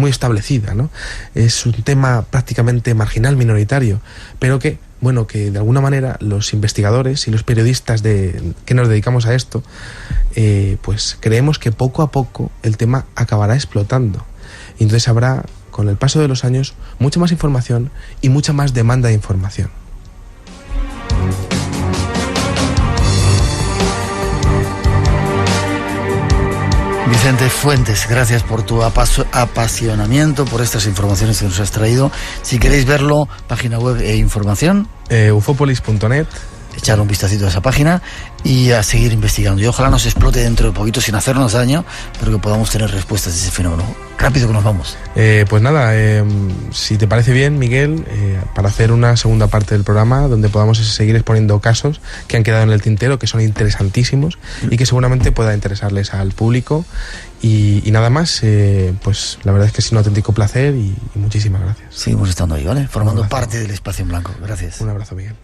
establecida, ¿no? Es un tema prácticamente marginal, minoritario, pero que de alguna manera los investigadores y los periodistas que nos dedicamos a esto, pues creemos que poco a poco el tema acabará explotando. Y entonces habrá, con el paso de los años, mucha más información y mucha más demanda de información. Vicente Fuentes, gracias por tu apasionamiento, por estas informaciones que nos has traído. Si queréis verlo, página web e información. Ufopolis.net. Echar un vistacito a esa página y a seguir investigando. Y ojalá nos explote dentro de poquito sin hacernos daño, pero que podamos tener respuestas de ese fenómeno. Rápido que nos vamos. Pues nada, si te parece bien, Miguel, para hacer una segunda parte del programa donde podamos seguir exponiendo casos que han quedado en el tintero, que son interesantísimos y que seguramente pueda interesarles al público. Y nada más, pues la verdad es que es un auténtico placer y muchísimas gracias. Seguimos estando ahí, ¿vale? Formando parte del espacio en blanco. Gracias. Un abrazo, Miguel.